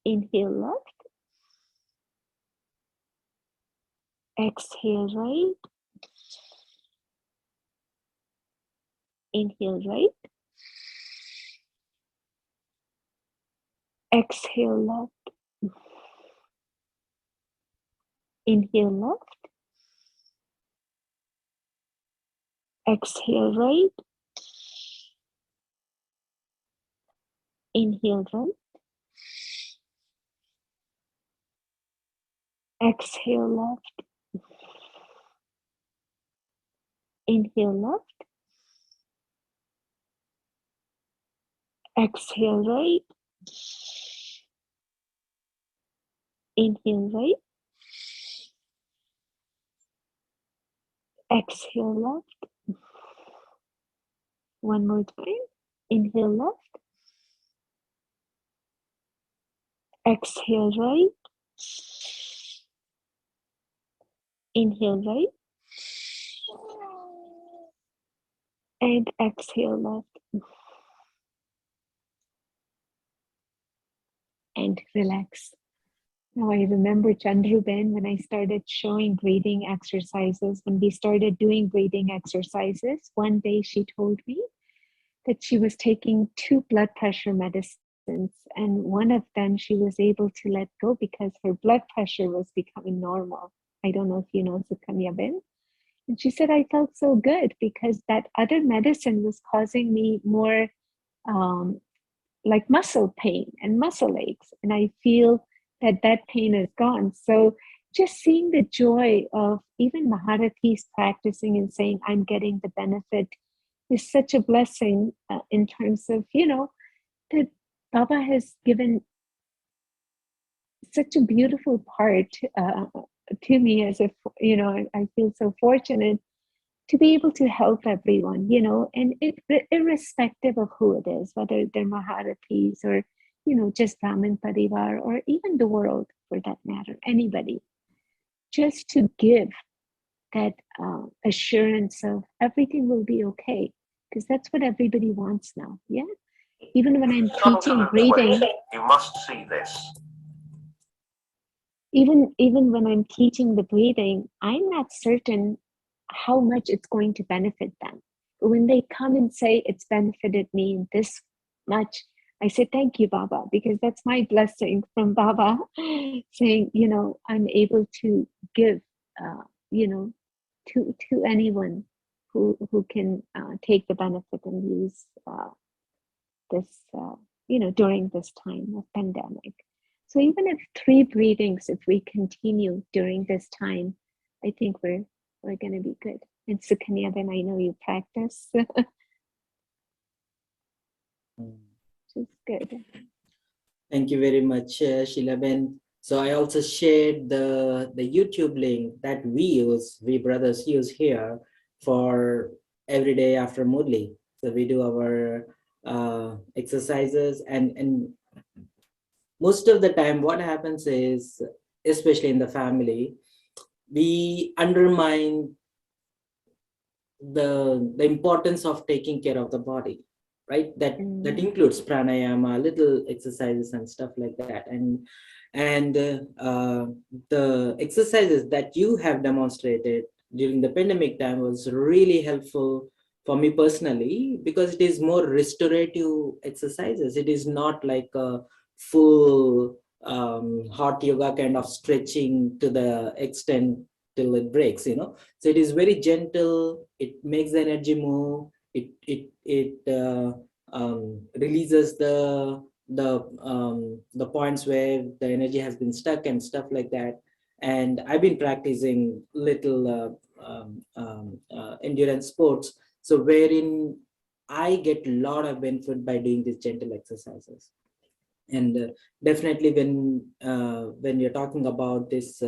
Inhale left. Exhale right. Inhale right. Exhale left. Inhale left. Exhale right. Inhale right. Exhale left. Inhale left. Exhale right. Inhale right. Exhale left. One more time. Inhale left. Exhale right. Inhale right. And exhale left. And relax. Now I remember Chandruben when I started showing breathing exercises. When we started doing breathing exercises, one day she told me that she was taking 2 blood pressure medicines, and one of them she was able to let go because her blood pressure was becoming normal. I don't know if you know Sukanya Ben. And she said, I felt so good because that other medicine was causing me more like muscle pain and muscle aches. And I feel that pain is gone. So just seeing the joy of even Maharathis practicing and saying, I'm getting the benefit is such a blessing in terms of, that Baba has given such a beautiful part to me as if, I feel so fortunate to be able to help everyone, and irrespective of who it is, whether they're Maharathis or, just Brahmin Parivar or even the world for that matter, anybody, just to give that assurance of everything will be okay, because that's what everybody wants now. Yeah. Even when I'm teaching breathing, you must see this. Even when I'm teaching the breathing, I'm not certain how much it's going to benefit them. But when they come and say it's benefited me this much, I say, thank you, Baba, because that's my blessing from Baba saying, I'm able to give, to anyone who can take the benefit and use this, during this time of pandemic. So even if 3 breathings, if we continue during this time, I think we're going to be good. And Sukanya, then I know you practice. Which is good. Thank you very much, Shila Ben. So I also shared the YouTube link that we brothers use here for every day after Murli. So we do our exercises, and most of the time what happens is, especially in the family, we undermine the importance of taking care of the body. right? That includes pranayama, little exercises and stuff like that. And the exercises that you have demonstrated during the pandemic time was really helpful for me personally, because it is more restorative exercises. It is not like a full hot yoga kind of stretching to the extent till it breaks, so it is very gentle. It makes the energy move. It releases the points where the energy has been stuck and stuff like that. And I've been practicing little endurance sports, so wherein I get a lot of benefit by doing these gentle exercises. And definitely when you're talking about this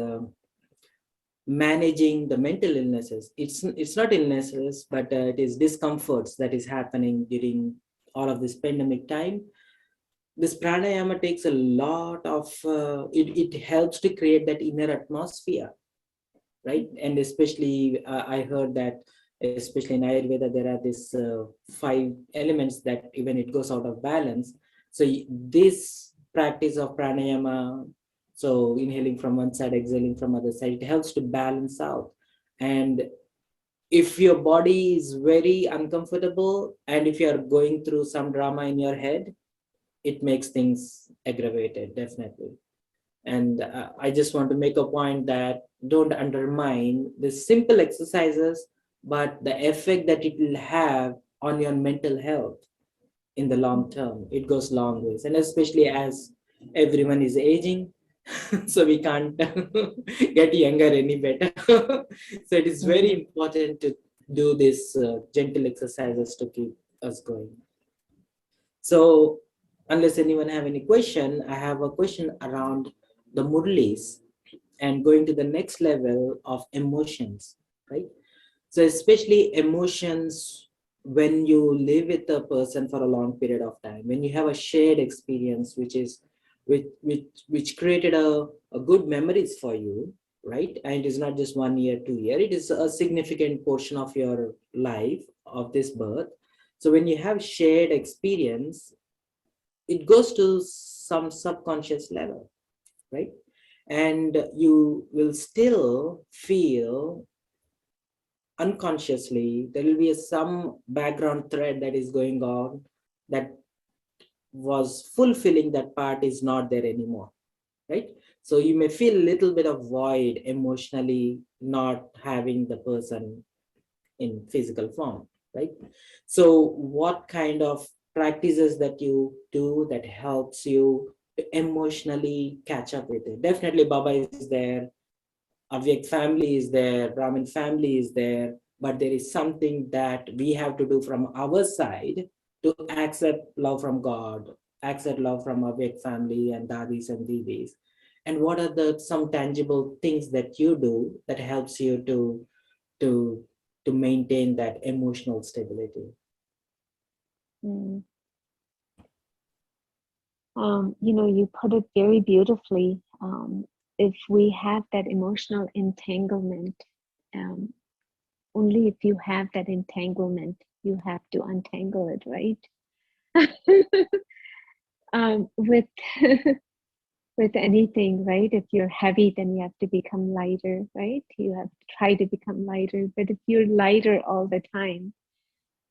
managing the mental illnesses, it's not illnesses, but it is discomforts that is happening during all of this pandemic time. This pranayama takes a lot of it helps to create that inner atmosphere, right? And especially I heard that especially in Ayurveda there are these 5 elements that even it goes out of balance. So this practice of pranayama, so inhaling from one side, exhaling from other side, it helps to balance out. And if your body is very uncomfortable and if you are going through some drama in your head, it makes things aggravated, definitely. And I just want to make a point that don't undermine the simple exercises, but the effect that it will have on your mental health in the long term, it goes long ways. And especially as everyone is aging, so we can't get younger any better. So it is very important to do this gentle exercises to keep us going. So unless anyone have any question, I have a question around the murlis and going to the next level of emotions, right? So especially emotions when you live with a person for a long period of time, when you have a shared experience, which created a good memories for you, right? And it is not just 1 year, 2 year, it is a significant portion of your life of this birth. So when you have shared experience, it goes to some subconscious level, right? And you will still feel unconsciously there will be some background thread that is going on that was fulfilling that part is not there anymore, right? So you may feel a little bit of void emotionally, not having the person in physical form, right? So what kind of practices that you do that helps you to emotionally catch up with it? Definitely Baba is there, Avyakt family is there, Brahmin family is there, but there is something that we have to do from our side to accept love from God, accept love from Avyakt family and Dadis and Didis. And what are the some tangible things that you do that helps you to to maintain that emotional stability? Mm. You put it very beautifully. If we have that emotional entanglement, um, only if you have that entanglement, you have to untangle it, right? With with anything, right? If you're heavy, then you have to become lighter, right? You have to try to become lighter. But if you're lighter all the time,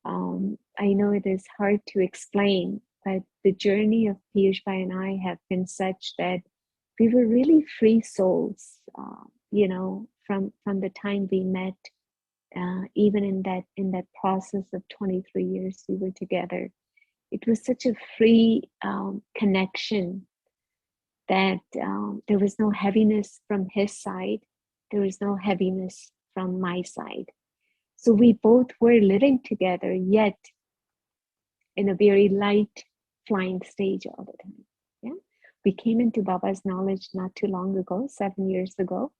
I know it is hard to explain, but the journey of Piyush Bhai and I have been such that we were really free souls, from the time we met. Even in that process of 23 years we were together, it was such a free connection that there was no heaviness from his side, there was no heaviness from my side. So we both were living together, yet in a very light flying stage all the time. Yeah, we came into Baba's knowledge not too long ago, 7 years ago,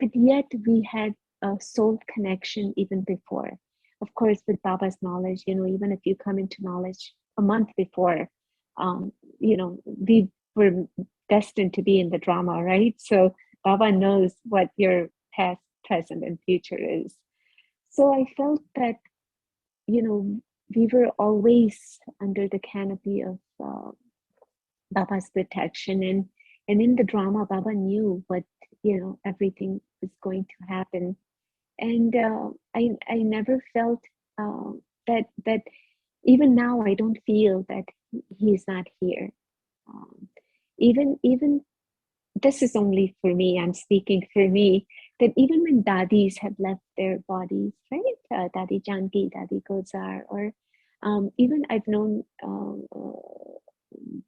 but yet we had a soul connection even before. Of course, with Baba's knowledge, even if you come into knowledge a month before, we were destined to be in the drama, right? So Baba knows what your past, present, and future is. So I felt that, we were always under the canopy of Baba's protection, and in the drama, Baba knew what, everything was going to happen, and I never felt that even now I don't feel that he's not here. Even this is only for me. I'm speaking for me. That even when dadis have left their bodies, right? Dadi Janki, Dadi Gozar, or even I've known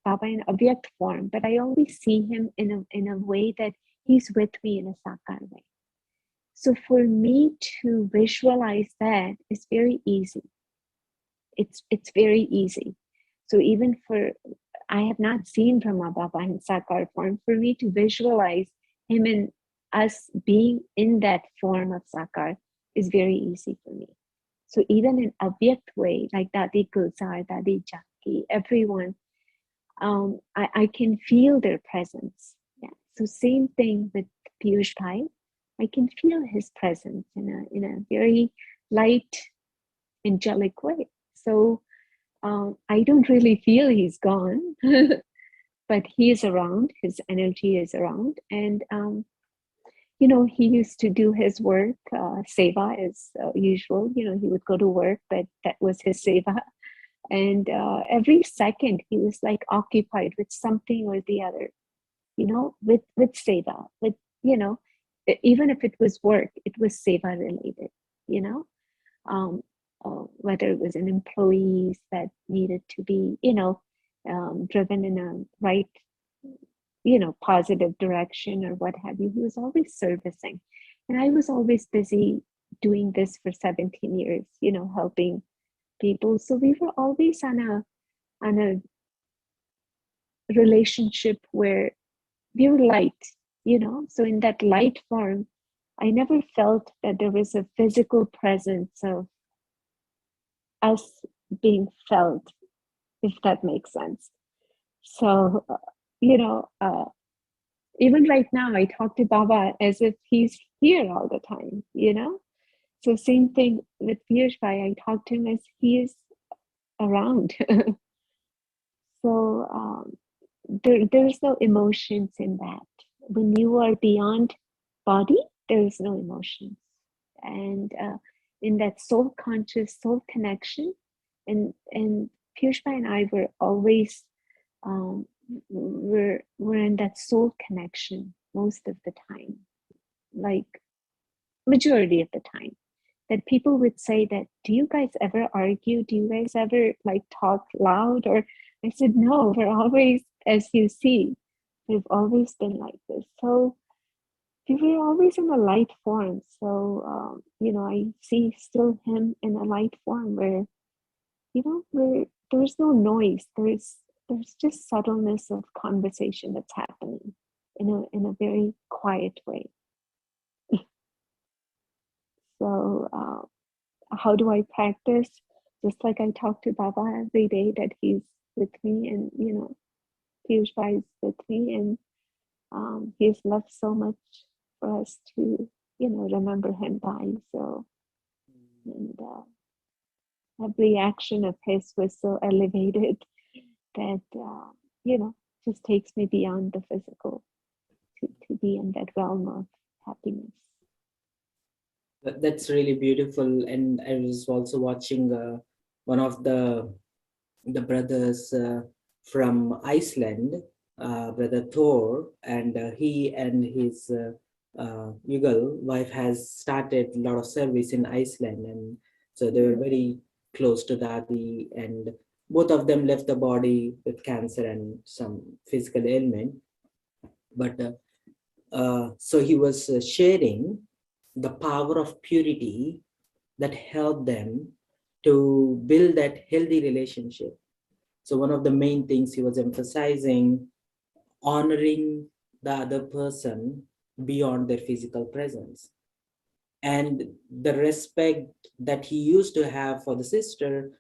Baba in Avyakt form, but I always see him in a way that he's with me in a sakar way. So for me to visualize that is very easy. It's very easy. So even I have not seen Brahma Baba in sakar form. For me to visualize him and us being in that form of sakar is very easy for me. So even in Avyakt way, like Dadi Gulzar, Dadi Jackie, everyone, I can feel their presence. Yeah. So same thing with Piyush Bhai. I can feel his presence in a very light, angelic way. So I don't really feel he's gone, but he is around. His energy is around, and he used to do his work, seva as usual. He would go to work, but that was his seva. And every second he was like occupied with something or the other, with seva, with, even if it was work, it was seva related, whether it was an employees that needed to be, driven in a right, positive direction or what have you. He was always servicing. And I was always busy doing this for 17 years, helping people. So we were always on a relationship where we were light, so in that light form, I never felt that there was a physical presence of us being felt, if that makes sense. So even right now I talk to Baba as if he's here all the time, so same thing with Piyush Bhai. I talk to him as he is around. So there's no emotions in that. When you are beyond body, there is no emotions. And in that soul conscious, soul connection, and Piyush Bhai and I were always, we're in that soul connection most of the time, like majority of the time. That people would say that, do you guys ever argue? Do you guys ever like talk loud? Or I said, no, we're always, as you see, we've always been like this. So we were always in a light form. So, I see still him in a light form where, where there's no noise. There's just subtleness of conversation that's happening in a very quiet way. So how do I practice? Just like I talk to Baba every day, that he's with me, and Piyush Bhai is with me, and he's left so much for us to remember him by. So, and every action of his was so elevated that just takes me beyond the physical to be in that realm of happiness. That's really beautiful. And I was also watching one of the brothers from Iceland, brother Thor, and he and his Yugal wife has started a lot of service in Iceland, and so they were very close to Dadi, and both of them left the body with cancer and some physical ailment. But so he was sharing the power of purity that helped them to build that healthy relationship. So one of the main things he was emphasizing, honoring the other person beyond their physical presence. And the respect that he used to have for the sister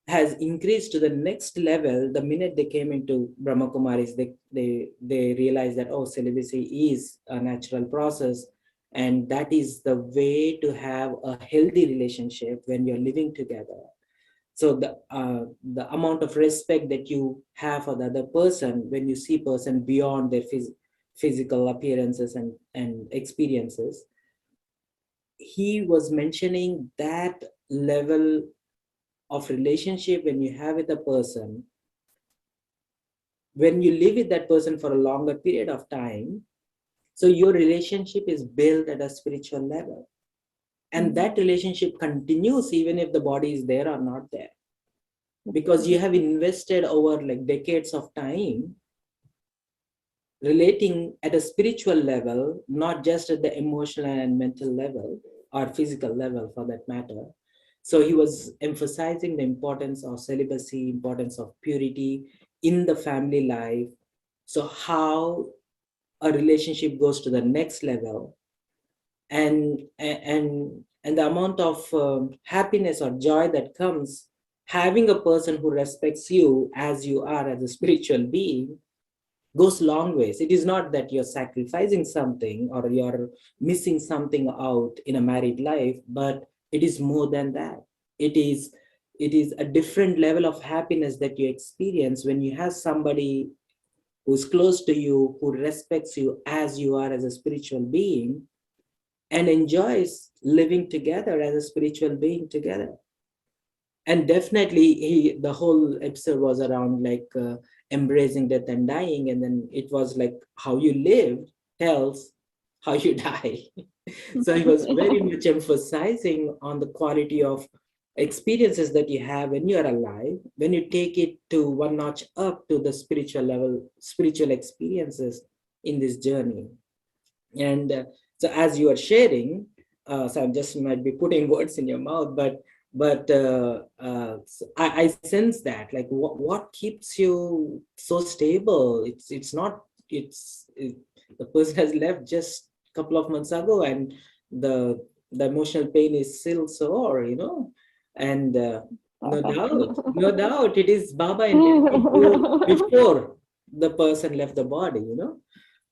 has increased to the next level the minute they came into Brahma Kumaris. They realized that, oh, celibacy is a natural process, and that is the way to have a healthy relationship when you're living together. So the amount of respect that you have for the other person when you see person beyond their physical appearances and experiences, he was mentioning that level of relationship when you have with a person, when you live with that person for a longer period of time, so your relationship is built at a spiritual level, and that relationship continues even if the body is there or not there, because you have invested over like decades of time relating at a spiritual level, not just at the emotional and mental level or physical level for that matter. So he was emphasizing the importance of celibacy, importance of purity in the family life. So how a relationship goes to the next level, and the amount of happiness or joy that comes having a person who respects you as you are as a spiritual being goes long ways. It is not that you're sacrificing something or you're missing something out in a married life, but it is more than that. It is a different level of happiness that you experience when you have somebody who's close to you, who respects you as you are as a spiritual being, and enjoys living together as a spiritual being together. And definitely the whole episode was around like embracing death and dying, and then it was like how you live tells how you die. So he was very much emphasizing on the quality of experiences that you have when you are alive, when you take it to one notch up to the spiritual level, spiritual experiences in this journey. And so as you are sharing, so I just might be putting words in your mouth, but so I sense that like what keeps you so stable. It's not the person has left just a couple of months ago, and the the emotional pain is still sore, and no doubt it is Baba intended to before the person left the body.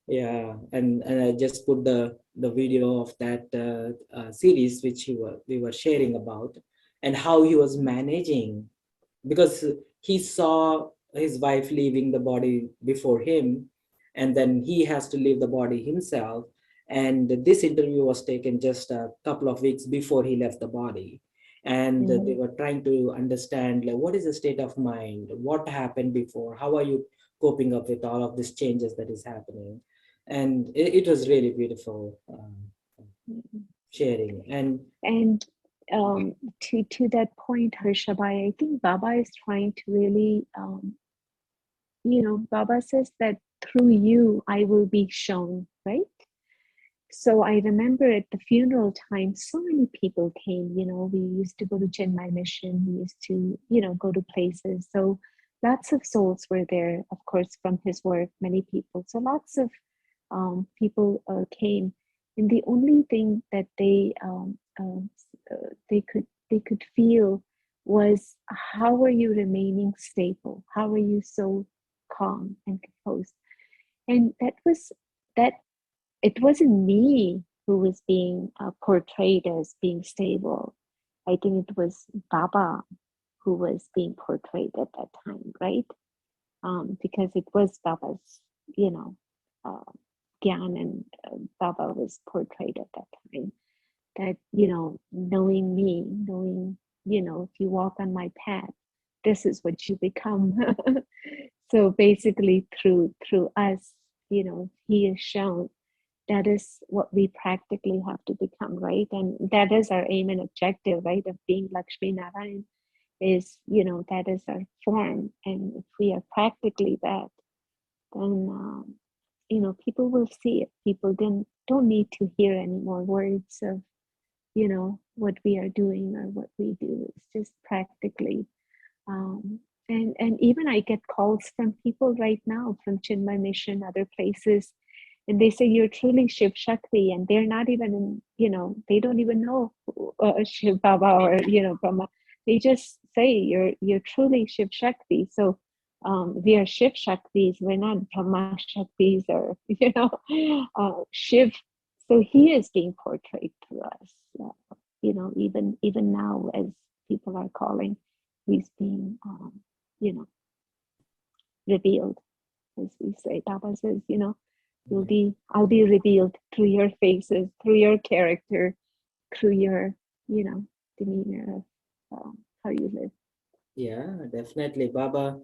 Yeah, and I just put the video of that series which we were sharing about, and how he was managing, because he saw his wife leaving the body before him, and then he has to leave the body himself. And this interview was taken just a couple of weeks before he left the body, and they were trying to understand like what is the state of mind, what happened before, how are you coping up with all of these changes that is happening. And it was really beautiful sharing. And to that point, Harsha, I think Baba is trying to really, Baba says that through you, I will be shown, right? So I remember at the funeral time, so many people came. We used to go to Chinmay Mission. We used to, go to places. So lots of souls were there, of course, from his work, many people. So lots of people came. And the only thing that they could feel was, how are you remaining stable? How are you so calm and composed? And that it wasn't me who was being portrayed as being stable. I think it was Baba who was being portrayed at that time, right? Because it was Baba's, uh, Gyan, and Baba was portrayed at that time. That, knowing me, knowing, if you walk on my path, this is what you become. So basically through us, he is shown that is what we practically have to become, right? And that is our aim and objective, right? Of being Lakshmi Narayan is, that is our form. And if we are practically that, then, people will see it. People then don't need to hear any more words of, what we are doing or what we do. It's just practically. And even I get calls from people right now from Chinmay Mission, other places, and they say you're truly Shiv Shakti, and they're not even they don't even know Shiv Baba or Brahma. They just say you're truly Shiv Shakti. So we are Shiv Shaktis. We're not Brahma Shaktis or Shiv. So he is being portrayed to us. Even now, as people are calling, he's being, you know, revealed. As we say, Baba says, you know, I'll be revealed through your faces, through your character, through your, you know, demeanor of how you live. Yeah, definitely. Baba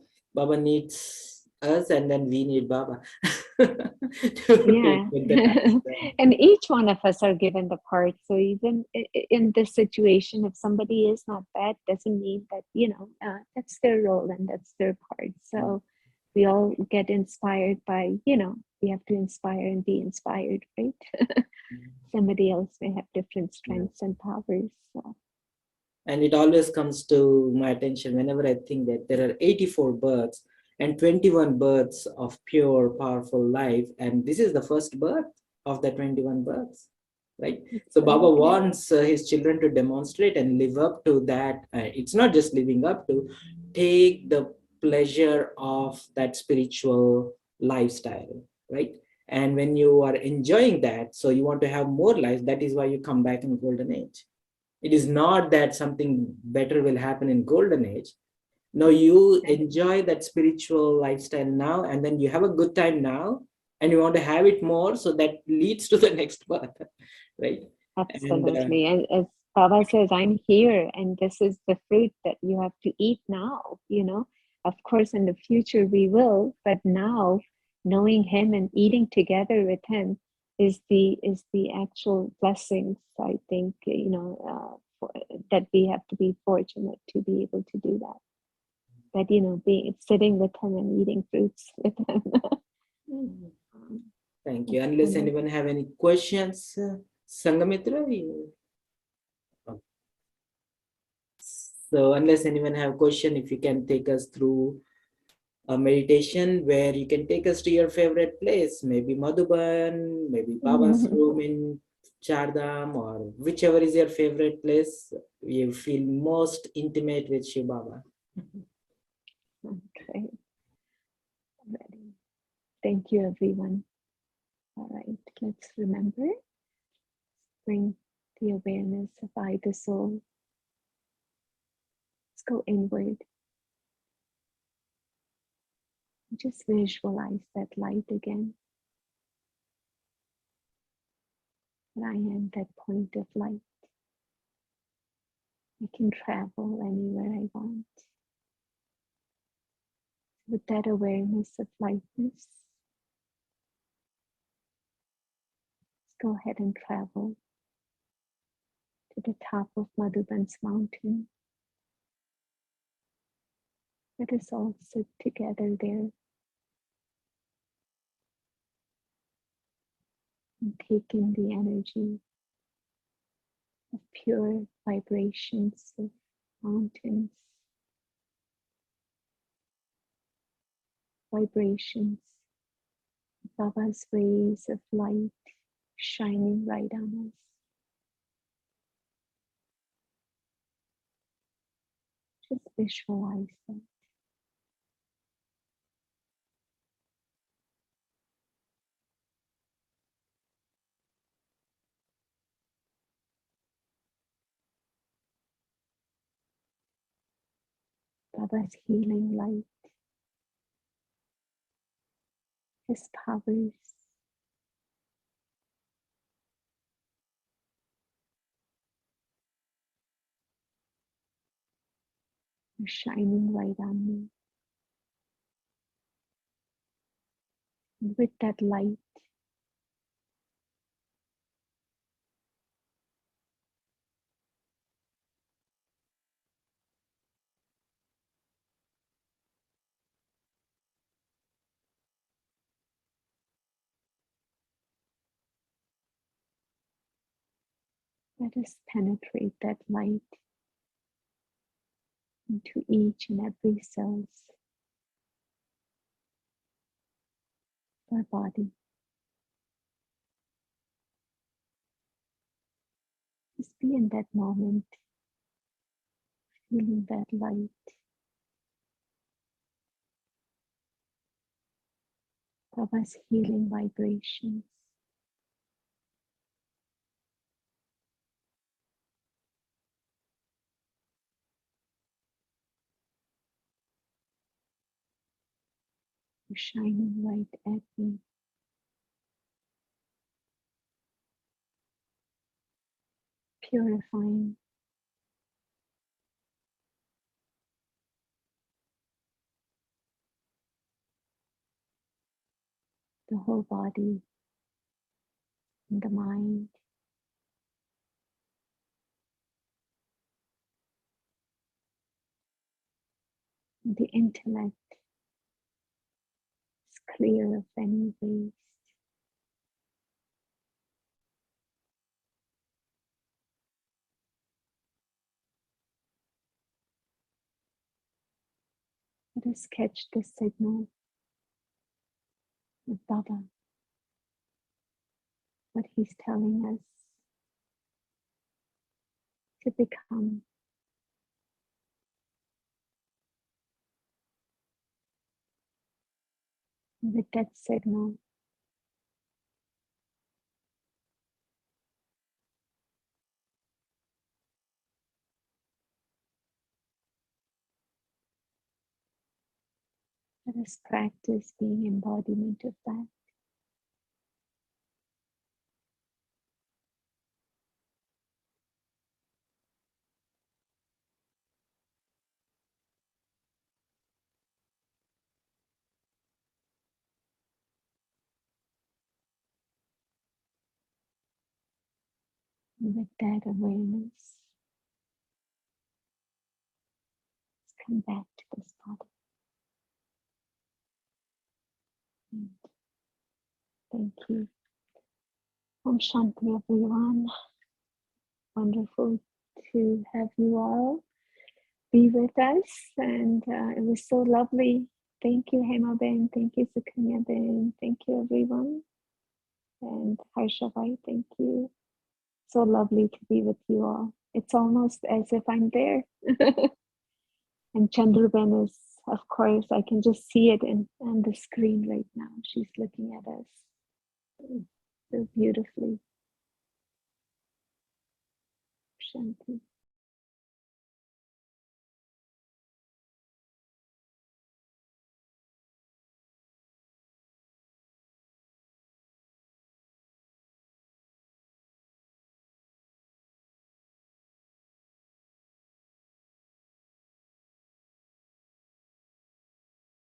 needs us, and then we need Baba to Yeah. get the task done. And each one of us are given the part. So even in this situation, if somebody is not that, doesn't mean that, you know, that's their role and that's their part. So we all get inspired by, you know, we have to inspire and be inspired, right? Somebody else may have different strengths and powers. So. And it always comes to my attention whenever I think that there are 84 births and 21 births of pure, powerful life. And this is the first birth of the 21 births, right? So Baba wants his children to demonstrate and live up to that. It's not just living up to, take the pleasure of that spiritual lifestyle, right? And when you are enjoying that, so you want to have more life, that is why you come back in golden age. It is not that something better will happen in golden age. No, you enjoy that spiritual lifestyle now, and then you have a good time now, and you want to have it more, so that leads to the next birth, right? Absolutely. And as Baba says, I'm here, and this is the fruit that you have to eat now, you know. Of course, in the future we will, but now knowing him and eating together with him is the actual blessings, I think, you know, that we have to be fortunate to be able to do that. That, you know, being sitting with him and eating fruits with him. Thank you. Unless anyone have any questions, Sangamitra, so unless anyone have a question, if you can take us through a meditation where you can take us to your favorite place, maybe Madhuban, maybe Baba's room in Chardham, or whichever is your favorite place, you feel most intimate with Shiv Baba. Okay. Ready. Thank you, everyone. All right, let's remember. Bring the awareness of I, the soul. Let's go inward. Just visualize that light again. That I am that point of light. I can travel anywhere I want. With that awareness of lightness, let's go ahead and travel to the top of Madhuban's mountain. Let us all sit together there and take in the energy of pure vibrations of mountains, vibrations of Baba's rays of light shining right on us. Just visualize that. Baba's healing light, his powers, are shining right on me. And with that light, let us penetrate that light into each and every cells of our body. Just be in that moment, feeling that light. Baba's healing vibrations. You're shining light at me. Purifying the whole body and the mind. The intellect is clear of any waste. Let us catch the signal of Baba, what he's telling us to become. With that signal, let us practice being embodiment of that. With that awareness, let's come back to this body. And thank you. Om Shanti, everyone. Wonderful to have you all be with us, and it was so lovely. Thank you, Hema Ben. Thank you, Sukanya Ben. Thank you, everyone. And Harsha Bhai, thank you. So lovely to be with you all. It's almost as if I'm there. And Chandra Ben is, of course, I can just see it on the screen right now. She's looking at us so beautifully. Shanti.